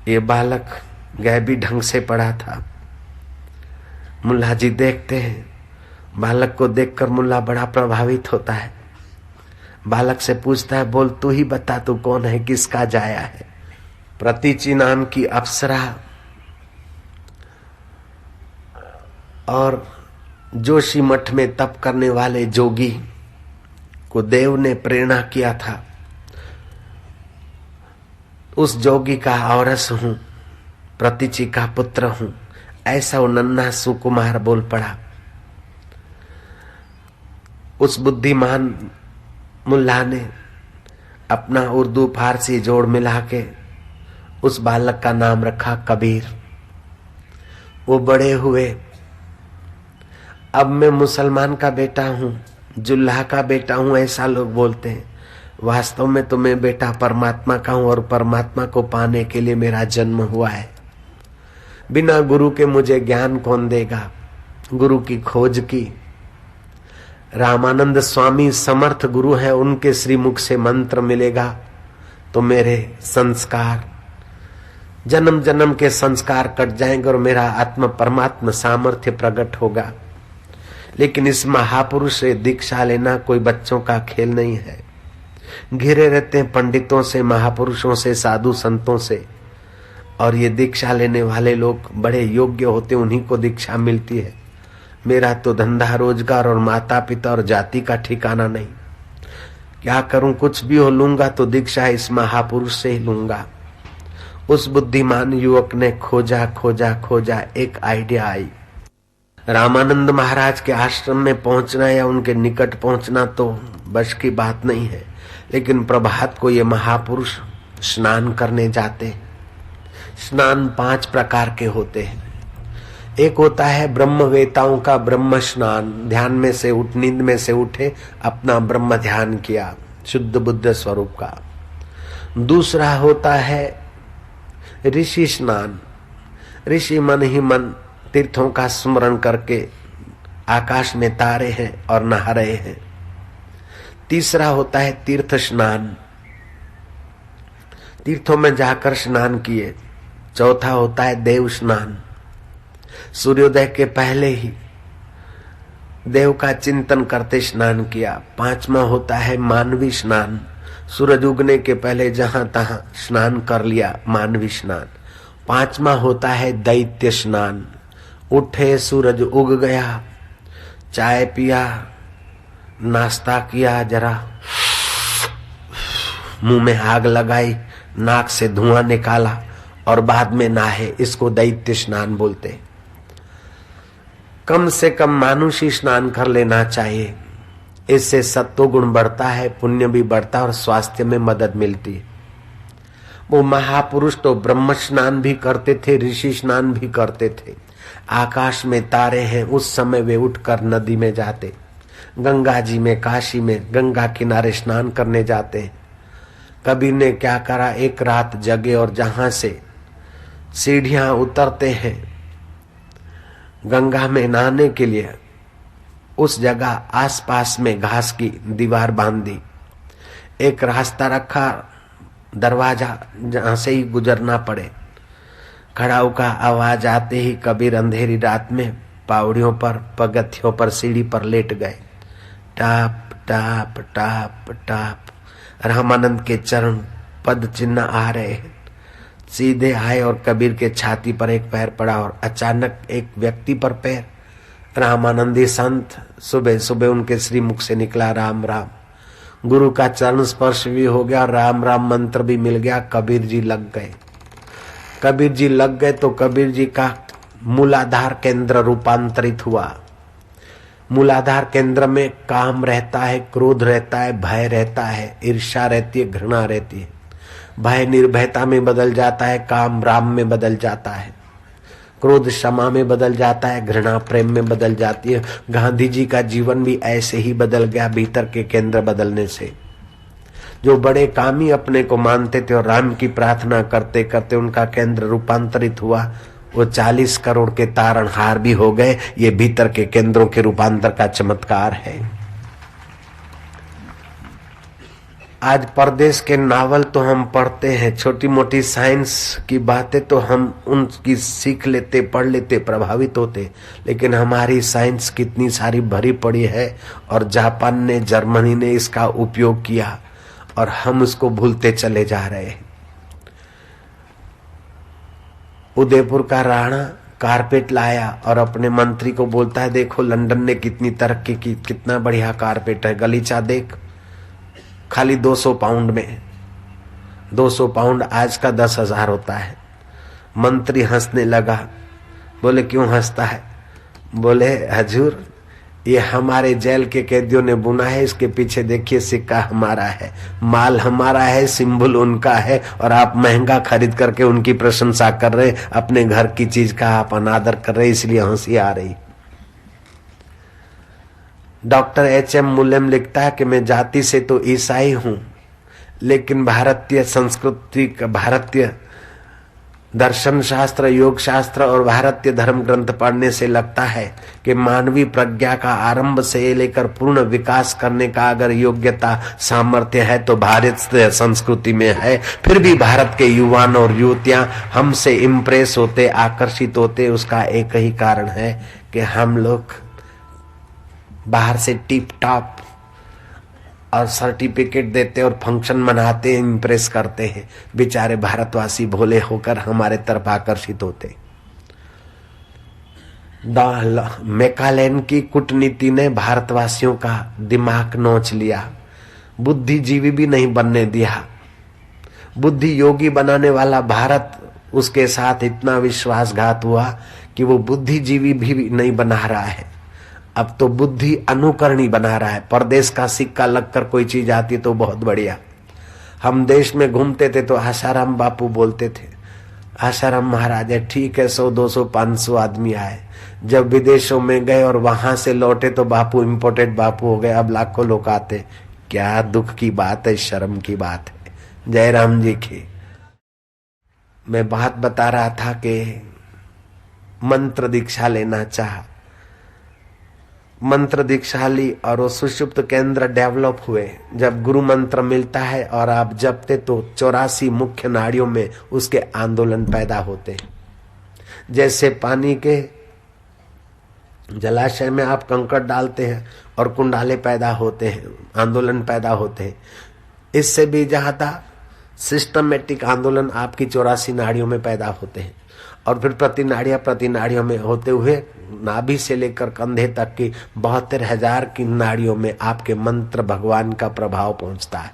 ये बालक गैबी ढंग से पढ़ा था। मुल्ला जी देखते हैं, बालक को देखकर मुल्ला बड़ा प्रभावित होता है। बालक से पूछता है बोल तू ही बता, तू कौन है, किसका जाया है। प्रतीचि नाम की अप्सरा और जोशी मठ में तप करने वाले जोगी को देव ने प्रेरणा किया था, उस जोगी का औरस हूं, प्रतीचि का पुत्र हूं, ऐसा वो नन्हा सुकुमार बोल पड़ा। उस बुद्धिमान मुल्ला ने अपना उर्दू फारसी जोड़ मिला के उस बालक का नाम रखा कबीर। वो बड़े हुए, अब मैं मुसलमान का बेटा हूं, जुल्हा का बेटा हूं, ऐसा लोग बोलते हैं। वास्तव में तो मैं बेटा परमात्मा का हूं और परमात्मा को पाने के लिए मेरा जन्म हुआ है। बिना गुरु के मुझे ज्ञान कौन देगा? गुरु की खोज की। रामानंद स्वामी समर्थ गुरु है, उनके श्रीमुख से मंत्र मिलेगा तो मेरे संस्कार, जन्म जन्म के संस्कार कट जाएंगे और मेरा आत्म परमात्मा सामर्थ्य प्रकट होगा। लेकिन इस महापुरुष से दीक्षा लेना कोई बच्चों का खेल नहीं है। घिरे रहते हैं पंडितों से, महापुरुषों से, साधु संतों से, और ये दीक्षा लेने वाले लोग बड़े योग्य होते, उन्हीं को दीक्षा मिलती है। मेरा तो धंधा रोजगार और माता पिता और जाति का ठिकाना नहीं। क्या करूं? कुछ भी हो लूंगा तो दीक्षा इस महापुरुष से ही लूंगा। उस बुद्धिमान युवक ने खोजा खोजा खोजा, एक आइडिया आई। रामानंद महाराज के आश्रम में पहुंचना या उनके निकट पहुंचना तो बस की बात नहीं है, लेकिन प्रभात को ये महापुरुष स्नान करने जाते। स्नान 5 प्रकार के होते हैं। एक होता है ब्रह्मवेताओं का ब्रह्म स्नान, ध्यान में से उठ, नींद में से उठे, अपना ब्रह्म ध्यान किया, शुद्ध बुद्ध स्वरूप का। दूसरा होता है ऋषि स्नान, ऋषि मन ही मन तीर्थों का स्मरण करके आकाश में तारे हैं और नहा रहे हैं। तीसरा होता है तीर्थ स्नान, तीर्थों में जाकर स्नान किए। चौथा होता है देव स्नान, सूर्योदय के पहले ही देव का चिंतन करते स्नान किया। 5वां होता है मानवी स्नान, सूरज उगने के पहले जहां तहां स्नान कर लिया, मानवी स्नान। 5वां होता है दैत्य स्नान, उठे सूरज उग गया, चाय पिया, नाश्ता किया, जरा मुंह में आग लगाई, नाक से धुआं निकाला और बाद में नहाए, इसको दैत्य स्नान बोलते। कम से कम मानुषी स्नान कर लेना चाहिए, इससे सत्व गुण बढ़ता है, पुण्य भी बढ़ता है और स्वास्थ्य में मदद मिलती है। वो महापुरुष तो ब्रह्म स्नान भी करते थे, ऋषि स्नान भी करते थे। आकाश में तारे हैं, उस समय वे उठकर नदी में जाते, गंगा जी में, काशी में गंगा किनारे स्नान करने जाते। कबीर ने क्या करा, एक रात जगे और जहां से सीढ़ियां उतरते हैं गंगा में नहाने के लिए, उस जगह आसपास में घास की दीवार बांध दी, एक रास्ता रखा, दरवाजा जहां से ही गुजरना पड़े। खड़ाऊ का आवाज आते ही कबीर अंधेरी रात में पावड़ियों पर, पगथियों पर, सीढ़ी पर लेट गए। Top top top top Ramanand के चरण पद चिन्ह आ रहे हैं। सीधे आए और कबीर के छाती पर एक पैर पड़ा और अचानक एक व्यक्ति पर पैर। रामानंदी संत, सुबह सुबह उनके श्रीमुख से निकला राम राम। गुरु का चरण स्पर्श भी हो गया, राम राम मंत्र भी मिल गया। कबीर जी लग गए। कबीर जी लग गए तो कबीर जी का मूलाधार केंद्र रूपांतरित हुआ। मूलाधार केंद्र में काम रहता है, क्रोध रहता है, भय रहता है, ईर्ष्या रहती है, घृणा रहती है। भय निर्भयता में बदल जाता है, काम राम में बदल जाता है, क्रोध क्षमा में बदल जाता है, घृणा प्रेम में बदल जाती है। गांधी जी का जीवन भी ऐसे ही बदल गया भीतर के केंद्र बदलने से। जो बड़े कामी अपने को मानते थे और राम की प्रार्थना करते करते उनका केंद्र रूपांतरित हुआ, वो 40 करोड़ के तारणहार भी हो गए। ये भीतर के केंद्रों के रूपांतर का चमत्कार है। आज परदेश के नावल तो हम पढ़ते हैं, छोटी मोटी साइंस की बातें तो हम उनकी सीख लेते, पढ़ लेते, प्रभावित होते, लेकिन हमारी साइंस कितनी सारी भरी पड़ी है और जापान ने, जर्मनी ने इसका उपयोग किया और हम उसको भूलते चले जा रहे हैं। उदयपुर का राणा कारपेट लाया और अपने मंत्री को बोलता है, देखो लंदन ने कितनी तरक्की की, कितना बढ़िया कारपेट है, गलीचा देख। खाली 200 पाउंड में। 200 पाउंड आज का 10,000 होता है। मंत्री हंसने लगा। बोले क्यों हंसता है? बोले हजूर, ये हमारे जेल के कैदियों ने बुना है, इसके पीछे देखिए सिक्का हमारा है, माल हमारा है, सिंबल उनका है, और आप महंगा खरीद करके उनकी प्रशंसा कर रहे, अपने घर की चीज का आप अनादर कर रहे, इसलिए हंसी आ रही। Doctor H.M. मुलेम लिखता है कि मैं जाति से तो ईसाई हूं, लेकिन भारतीय संस्कृति का, भारतीय दर्शन शास्त्र, योग शास्त्र और भारतीय धर्म ग्रंथ पढ़ने से लगता है कि मानवीय प्रज्ञा का आरंभ से लेकर पूर्ण विकास करने का अगर योग्यता सामर्थ्य है तो भारतीय संस्कृति में है। फिर भी भारत के युवान और युवतियां हमसे इम्प्रेस होते, आकर्षित होते, उसका एक ही कारण है कि हम लोग बाहर से टिप टॉप और सर्टिफिकेट देते और फंक्शन मनाते, इम्प्रेस करते हैं। बेचारे भारतवासी भोले होकर हमारे तरफ आकर्षित होते। मैकालेन की कूटनीति ने भारतवासियों का दिमाग नोच लिया, बुद्धिजीवी भी नहीं बनने दिया। बुद्धि योगी बनाने वाला भारत उसके साथ इतना विश्वासघात हुआ कि वो बुद्धिजीवी भी नहीं बना रहा है, अब तो बुद्धि अनुकरणी बना रहा है। परदेश का सिक्का लगकर कोई चीज आती तो बहुत बढ़िया। हम देश में घूमते थे तो आशाराम बापू बोलते थे, आशाराम महाराज है, ठीक है, 100, 200, 500 आदमी आए। जब विदेशों में गए और वहां से लौटे तो बापू इम्पोर्टेड बापू हो गए, अब लाखों लोग आते। क्या दुख की बात है, शर्म की बात है। जय राम जी की। मैं बात बता रहा था कि मंत्र दीक्षा लेना चाहा, मंत्र दीक्षा ली और वो सुषुप्त केंद्र डेवलप हुए। जब गुरु मंत्र मिलता है और आप जपते तो 84 मुख्य नाड़ियों में उसके आंदोलन पैदा होते। जैसे पानी के जलाशय में आप कंकड़ डालते हैं और कुंडाले पैदा होते हैं, आंदोलन पैदा होते हैं, इससे भी ज्यादा सिस्टमेटिक आंदोलन आपकी 84 नाड़ियों में पैदा होते हैं। और फिर प्रति नाड़ियों में होते हुए नाभि से लेकर कंधे तक की 72,000 की नाड़ियों में आपके मंत्र भगवान का प्रभाव पहुंचता है।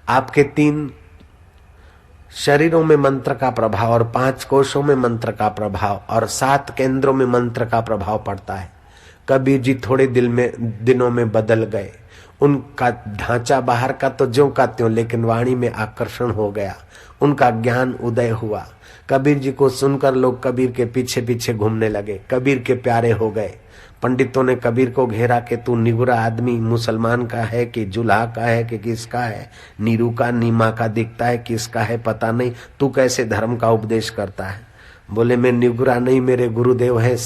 आपके 3 शरीरों में मंत्र का प्रभाव और 5 कोशों में मंत्र का प्रभाव और 7 केंद्रों में मंत्र का प्रभाव पड़ता है। कबीर जी थोड़े दिनों में बदल गए। उनका ढांचा बाहर का तो ज्यों का त्यों, लेकिन वाणी में आकर्षण हो गया, उनका ज्ञान उदय हुआ। कबीर जी को सुनकर लोग कबीर के पीछे पीछे घूमने लगे, कबीर के प्यारे हो गए। पंडितों ने कबीर को घेरा कि तू निगुरा आदमी मुसलमान का है कि जुल्हा का है कि किसका है, नीरू का नीमा का दिखता है, किसका है पता नहीं, तू कैसे धर्म का उपदेश करता है। बोले मैं निगुरा नहीं, मेरे गुरुदेव है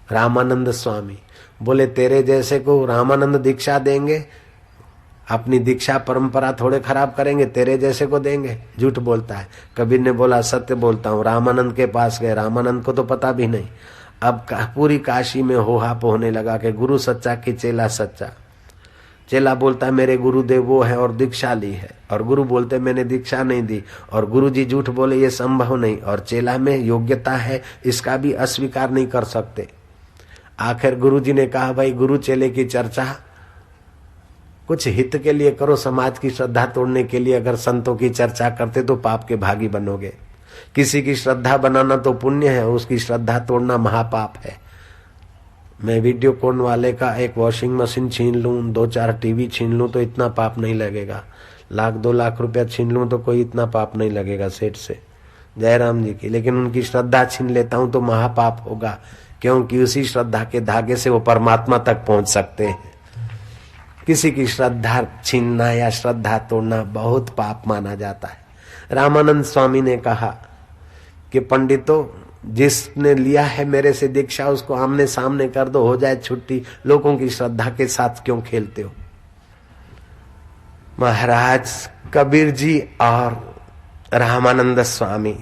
रामानंद स्वामी। बोले तेरे जैसे को रामानंद दीक्षा देंगे, अपनी दीक्षा परंपरा थोड़े खराब करेंगे, तेरे जैसे को देंगे। झूठ बोलता है। कबीर ने बोला सत्य बोलता हूँ। रामानंद के पास गए, रामानंद को तो पता भी नहीं। अब पूरी काशी में होहाप होने लगा कि गुरु सच्चा कि चेला सच्चा। चेला बोलता है मेरे गुरुदेव वो है और दीक्षा ली है, और गुरु बोलते मैंने दीक्षा नहीं दी, और गुरु जी झूठ बोले ये संभव नहीं, और चेला में योग्यता है इसका भी अस्वीकार नहीं कर सकते। आखिर गुरु जी ने कहा भाई गुरु चेले की चर्चा कुछ हित के लिए करो, समाज की श्रद्धा तोड़ने के लिए अगर संतों की चर्चा करते तो पाप के भागी बनोगे। किसी की श्रद्धा बनाना तो पुण्य है, उसकी श्रद्धा तोड़ना महापाप है। मैं वीडियो कॉन वाले का एक वॉशिंग मशीन छीन लूं, 2-4 टीवी छीन लूं तो इतना पाप नहीं लगेगा। 1-2 लाख रुपया छीन लूं तो कोई इतना पाप नहीं लगेगा सेठ से, जयराम जी की। लेकिन उनकी श्रद्धा छीन लेता हूं तो महापाप होगा, क्योंकि उसी श्रद्धा के धागे से वो परमात्मा तक पहुंच सकते हैं। किसी की श्रद्धा छीनना या श्रद्धा तोड़ना बहुत पाप माना जाता है। रामानंद स्वामी ने कहा कि पंडितों, जिसने लिया है मेरे से दीक्षा उसको आमने सामने कर दो, हो जाए छुट्टी। लोगों की श्रद्धा के साथ क्यों खेलते हो? महाराज कबीर जी और रामानंद स्वामी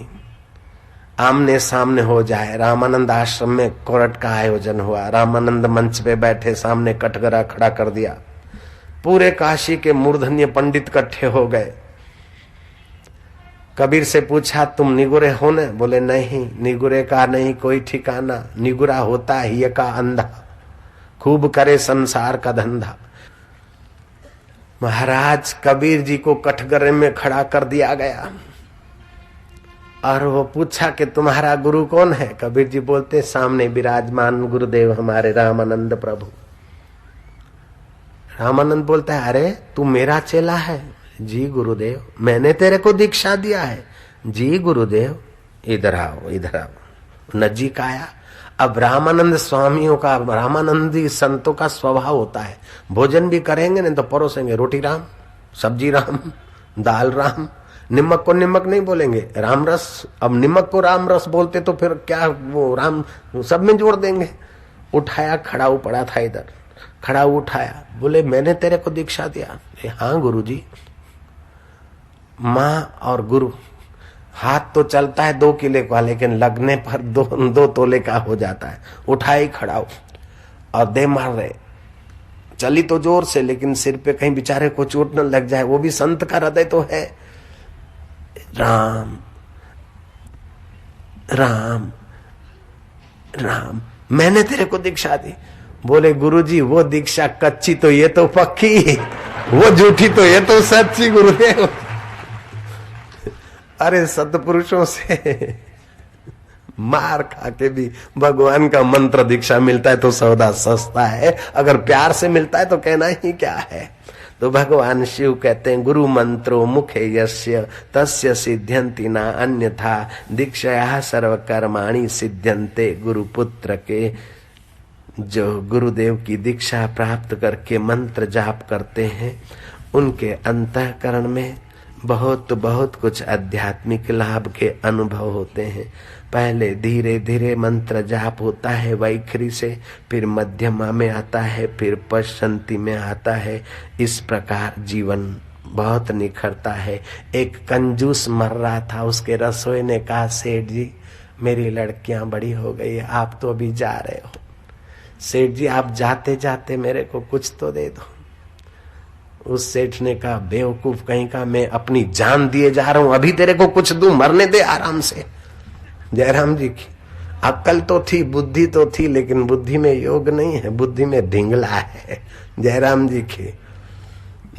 आमने सामने हो जाए। रामानंद आश्रम में कोरट का आयोजन हुआ। रामानंद मंच पे बैठे, सामने कटघरा खड़ा कर दिया। पूरे काशी के मूर्धन्य पंडित इकट्ठे हो गए। कबीर से पूछा तुम निगुरे हो न? बोले नहीं, निगुरे का नहीं कोई ठिकाना, निगुरा होता ही का अंधा, खूब करे संसार का धंधा। महाराज कबीर जी को कठघरे में खड़ा कर दिया गया और वो पूछा कि तुम्हारा गुरु कौन है। कबीर जी बोलते सामने विराजमान गुरुदेव हमारे रामानंद प्रभु। रामानंद बोलता है अरे तू मेरा चेला है। जी गुरुदेव, मैंने तेरे को दीक्षा दिया है। जी गुरुदेव, इधर आओ इधर आओ। नजीक आया। अब रामानंद स्वामियों का, रामानंदी संतों का स्वभाव होता है, भोजन भी करेंगे नहीं तो परोसेंगे रोटी राम, सब्जी राम, दाल राम, निमक को निमक नहीं बोलेंगे, राम रस। अब निमक को राम रस बोलते तो फिर क्या वो राम सब में जोड़ देंगे। उठाया, खड़ाऊ पड़ा था इधर, खड़ाऊ उठाया, बोले मैंने तेरे को दीक्षा दिया। हाँ गुरुजी। माँ और गुरु, हाथ तो चलता है 2 किले का, लेकिन लगने पर 2 तोले का हो जाता है। उठाई खड़ाऊ और दे मार रहे। चली तो जोर से, लेकिन सिर पे कहीं बेचारे को चोट न लग जाए। वो भी संत का हृदय तो है। राम राम राम, मैंने तेरे को दीक्षा दी। बोले गुरुजी वो दीक्षा कच्ची तो ये तो पक्की, वो झूठी तो ये तो सच्ची गुरुदेव। अरे सतपुरुषों से मार खा के भी भगवान का मंत्र दीक्षा मिलता है तो सौदा सस्ता है। अगर प्यार से मिलता है तो कहना ही क्या है। तो भगवान शिव कहते हैं गुरु मंत्रो मुखे यस्य तस्य सिद्ध्यन्ति ना अन्यथा दीक्षया सर्वकर्माणि सिद्ध्यन्ते। गुरुपुत्र के जो गुरुदेव की दीक्षा प्राप्त करके मंत्र जाप करते हैं उनके अंतःकरण में बहुत बहुत कुछ आध्यात्मिक लाभ के अनुभव होते हैं। पहले धीरे धीरे मंत्र जाप होता है वैखरी से, फिर मध्यमा में आता है, फिर पश्चंती में आता है। इस प्रकार जीवन बहुत निखरता है। एक कंजूस मर रहा था, उसके रसोई ने कहा सेठ जी मेरी लड़कियां बड़ी हो गई, आप तो अभी जा रहे हो, सेठ जी आप जाते जाते मेरे को कुछ तो दे दो। उस सेठ ने कहा बेवकूफ कहीं का, मैं अपनी जान दिए जा रहा हूं, अभी तेरे को कुछ दूं, मरने दे आराम से। जयराम जी की अक्ल तो थी, बुद्धि तो थी, लेकिन बुद्धि में योग नहीं है, बुद्धि में ढिंगला है। जयराम जी की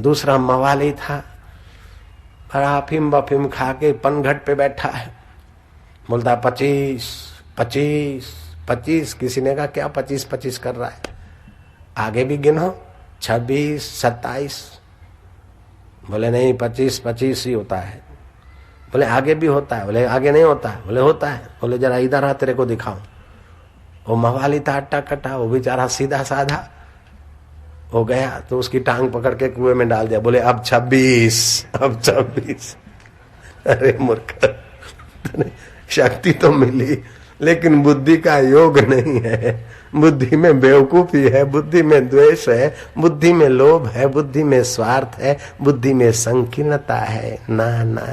दूसरा मवाली था, बड़ा अफीम बफीम खा के पनघट पे बैठा है, बोलता 25 25 25। किसी ने कहा क्या 25 25 कर रहा है, आगे भी गिनो 26 27। बोले नहीं 25 25 ही होता है। बोले आगे भी होता है, बोले आगे नहीं होता है, बोले होता है। बोले जरा इधर आ तेरे को दिखाऊं। वो मवाली था अट्टा कट्टा, वो बेचारा सीधा साधा हो गया तो उसकी टांग पकड़ के कुएं में डाल दिया। बोले अब 26 अब 26। अरे मूर्ख, शक्ति तो मिली लेकिन बुद्धि का योग नहीं है। बुद्धि में बेवकूफी है, बुद्धि में द्वेष है, बुद्धि में लोभ है, बुद्धि में स्वार्थ है, बुद्धि में संकीर्णता है। ना ना,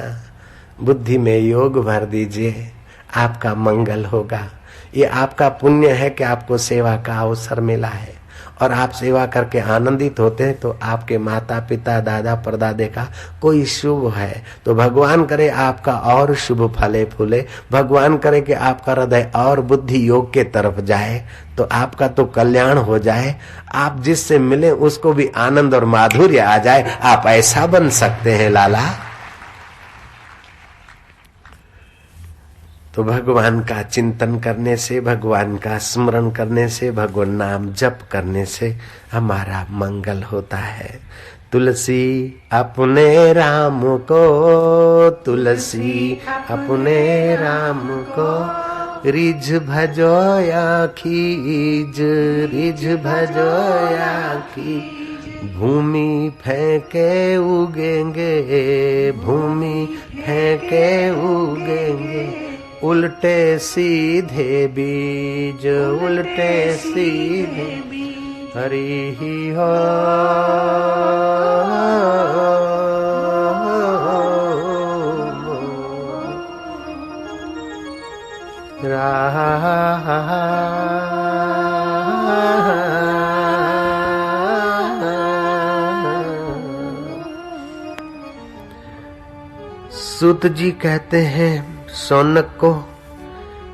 बुद्धि में योग भर दीजिए, आपका मंगल होगा। ये आपका पुण्य है कि आपको सेवा का अवसर मिला है और आप सेवा करके आनंदित होते हैं। तो आपके माता पिता दादा परदादे का कोई शुभ है तो भगवान करे आपका और शुभ फले फूले, भगवान करे कि आपका हृदय और बुद्धि योग के तरफ जाए तो आपका तो कल्याण हो जाए। आप जिससे मिले उसको भी आनंद और माधुर्य आ जाए। आप ऐसा बन सकते हैं लाला। तो भगवान का चिंतन करने से, भगवान का स्मरण करने से, भगवान नाम जप करने से हमारा मंगल होता है। तुलसी अपने राम को, तुलसी अपने राम को, रिझ भजो या खीज, रिझ भजो या खीज। भूमि फेंके उगेंगे, भूमि फेंके उगेंगे, उल्टे सीधे बीज, उल्टे सीधे बीज। हरि ही हो सूत जी कहते हैं शौनक को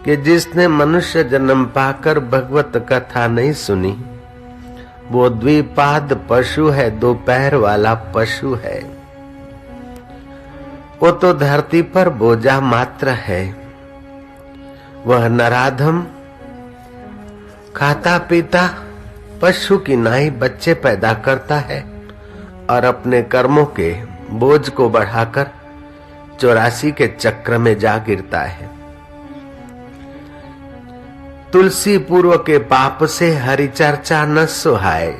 कि जिसने मनुष्य जन्म पाकर भगवत कथा नहीं सुनी वो द्विपाद पशु है, दो पैर वाला पशु है। वो तो धरती पर बोझा मात्र है। वह नराधम खाता पीता पशु की नाई बच्चे पैदा करता है और अपने कर्मों के बोझ को बढ़ाकर 84 के चक्र में जा गिरता है। तुलसी पूर्व के पाप से हरि चर्चा न सुहाए,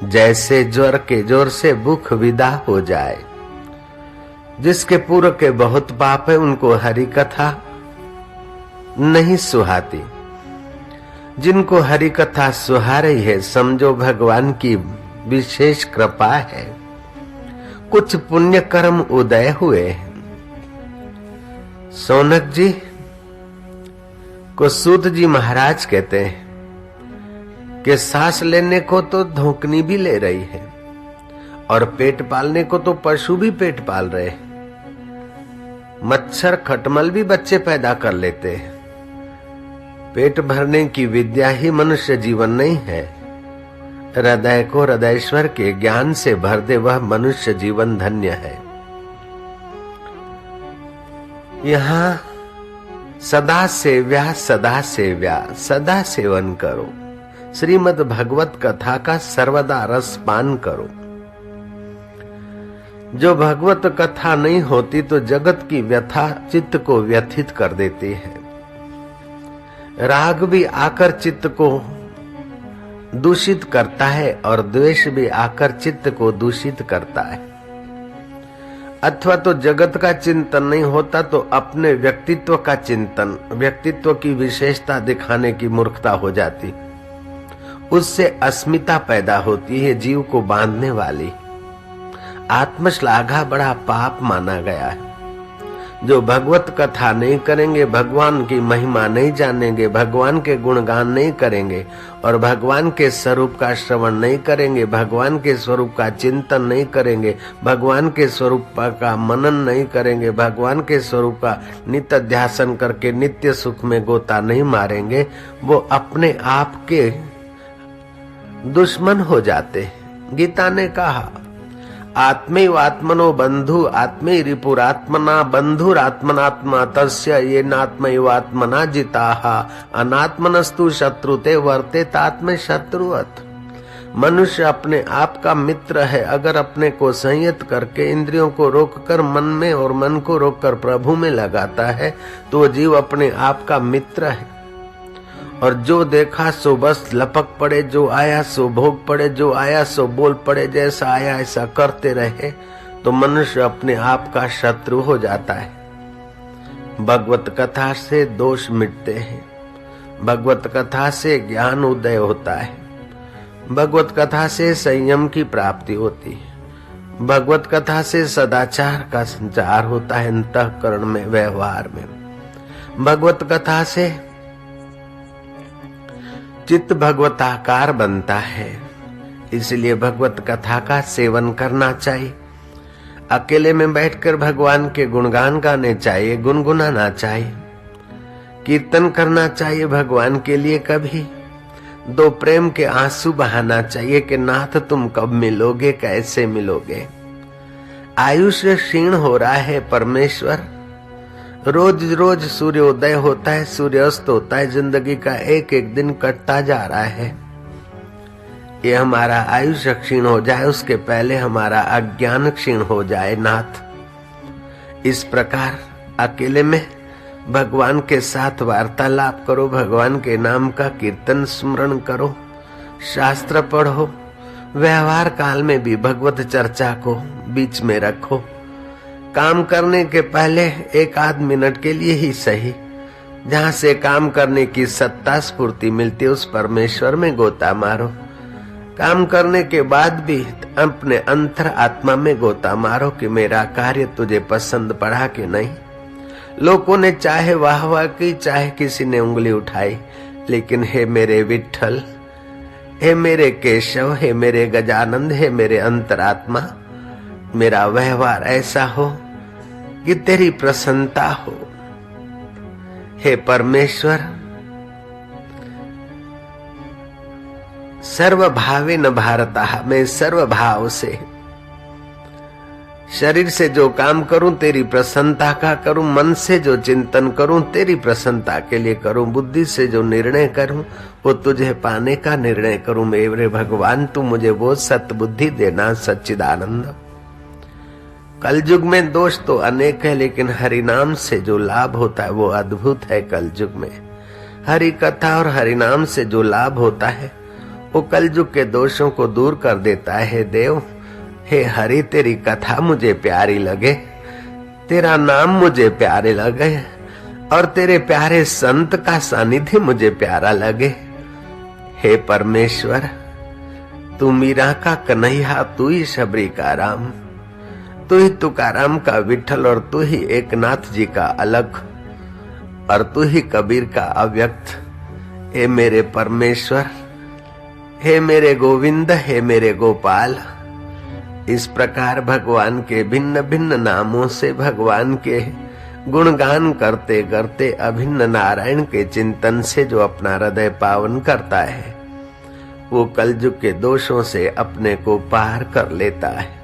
जैसे ज्वर के जोर से भूख विदा हो जाए। जिसके पूर्व के बहुत पाप है उनको हरि कथा नहीं सुहाती। जिनको हरि कथा सुहा रही है समझो भगवान की विशेष कृपा है। कुछ पुण्य कर्म उदय हुए। सौनक जी को सूत जी महाराज कहते हैं कि सांस लेने को तो धोकनी भी ले रही है और पेट पालने को तो पशु भी पेट पाल रहे हैं। मच्छर खटमल भी बच्चे पैदा कर लेते हैं। पेट भरने की विद्या ही मनुष्य जीवन नहीं है। हृदय को हृदयेश्वर के ज्ञान से भर दे वह मनुष्य जीवन धन्य है। यहाँ सदा सेव्या सदा सेव्या, सदा सेवन करो। श्रीमद् भगवत कथा का सर्वदा रस पान करो। जो भगवत कथा नहीं होती तो जगत की व्यथा चित्त को व्यथित कर देती है। राग भी आकर चित्त को दूषित करता है और द्वेष भी आकर चित्त को दूषित करता है। अथवा तो जगत का चिंतन नहीं होता तो अपने व्यक्तित्व का चिंतन, व्यक्तित्व की विशेषता दिखाने की मूर्खता हो जाती। उससे अस्मिता पैदा होती है, जीव को बांधने वाली। आत्मश्लाघा बड़ा पाप माना गया है। जो भगवत कथा नहीं करेंगे, भगवान की महिमा नहीं जानेंगे, भगवान के गुणगान नहीं करेंगे और भगवान के स्वरूप का श्रवण नहीं करेंगे, भगवान के स्वरूप का चिंतन नहीं करेंगे, भगवान के स्वरूप का मनन नहीं करेंगे, भगवान के स्वरूप का नित्य ध्यासन करके नित्य सुख में गोता नहीं मारेंगे, वो अपने आप के दुश्मन हो जाते। गीता ने कहा आत्मैव आत्मनो बंधु आत्मै रिपुरात्मना बंधुरात्मनात्मा तस्य ये नात्मैव आत्मना जिताः अनात्मनस्तु शत्रुते वर्तेत आत्म शत्रुवत्। मनुष्य अपने आप का मित्र है। अगर अपने को संयत करके इंद्रियों को रोककर मन में और मन को रोककर प्रभु में लगाता है तो वो जीव अपने आप का मित्र है। और जो देखा सो बस लपक पड़े, जो आया सो भोग पड़े, जो आया सो बोल पड़े, जैसा आया ऐसा करते रहे तो मनुष्य अपने आप का शत्रु हो जाता है। भगवत कथा से दोष मिटते हैं, भगवत कथा से ज्ञान उदय होता है, भगवत कथा से संयम की प्राप्ति होती है, भगवत कथा से सदाचार का संचार होता है अंतःकरण में, व्यवहार में। भगवत कथा से चित्त भगवताकार बनता है। इसलिए भगवत कथा का सेवन करना चाहिए। अकेले में बैठकर भगवान के गुणगान गाने चाहिए, गुनगुनाना चाहिए, कीर्तन करना चाहिए भगवान के लिए। कभी दो प्रेम के आंसू बहाना चाहिए कि नाथ तुम कब मिलोगे, कैसे मिलोगे। आयुष्य क्षीण हो रहा है परमेश्वर। रोज रोज सूर्योदय होता है, सूर्यास्त होता है, जिंदगी का एक एक दिन कटता जा रहा है। ये हमारा आयुष्य क्षीण हो जाए उसके पहले हमारा अज्ञान क्षीण हो जाए नाथ। इस प्रकार अकेले में भगवान के साथ वार्तालाप करो, भगवान के नाम का कीर्तन स्मरण करो, शास्त्र पढ़ो, व्यवहार काल में भी भगवत चर्चा को बीच में रखो। काम करने के पहले एक आध मिनट के लिए ही सही, जहाँ से काम करने की सत्ता स्फूर्ति मिलती है उस परमेश्वर में गोता मारो। काम करने के बाद भी अपने अंतर आत्मा में गोता मारो कि मेरा कार्य तुझे पसंद पड़ा कि नहीं। लोगों ने चाहे वाह वाह की, चाहे किसी ने उंगली उठाई, लेकिन हे मेरे विठ्ठल, हे मेरे केशव, हे मेरे गजानंद, हे मेरे अंतरात्मा, मेरा व्यवहार ऐसा हो कि तेरी प्रसन्नता हो। हे परमेश्वर, सर्व भावे न भारता, मैं सर्व भाव से शरीर से जो काम करूं तेरी प्रसन्नता का करूं, मन से जो चिंतन करूं तेरी प्रसन्नता के लिए करूं, बुद्धि से जो निर्णय करूं वो तुझे पाने का निर्णय करूं। मेरे भगवान तू मुझे वो सत्य बुद्धि देना सच्चिदानंद। कलयुग में दोष तो अनेक है, लेकिन हरि नाम से जो लाभ होता है वो अद्भुत है। कलयुग में हरि कथा और हरि नाम से जो लाभ होता है वो कलयुग के दोषों को दूर कर देता है। देव हे हरि, तेरी कथा मुझे प्यारी लगे, तेरा नाम मुझे प्यारे लगे और तेरे प्यारे संत का सानिध्य मुझे प्यारा लगे। हे परमेश्वर, तू मीरा का कन्हैया, तू ही शबरी का राम, तू ही तुकाराम का विठल और तू ही एकनाथ जी का अलग और तू ही कबीर का अव्यक्त। हे मेरे परमेश्वर, हे मेरे गोविंद, हे मेरे गोपाल। इस प्रकार भगवान के भिन्न भिन्न नामों से भगवान के गुणगान करते करते अभिन्न नारायण के चिंतन से जो अपना हृदय पावन करता है वो कलयुग के दोषों से अपने को पार कर लेता है।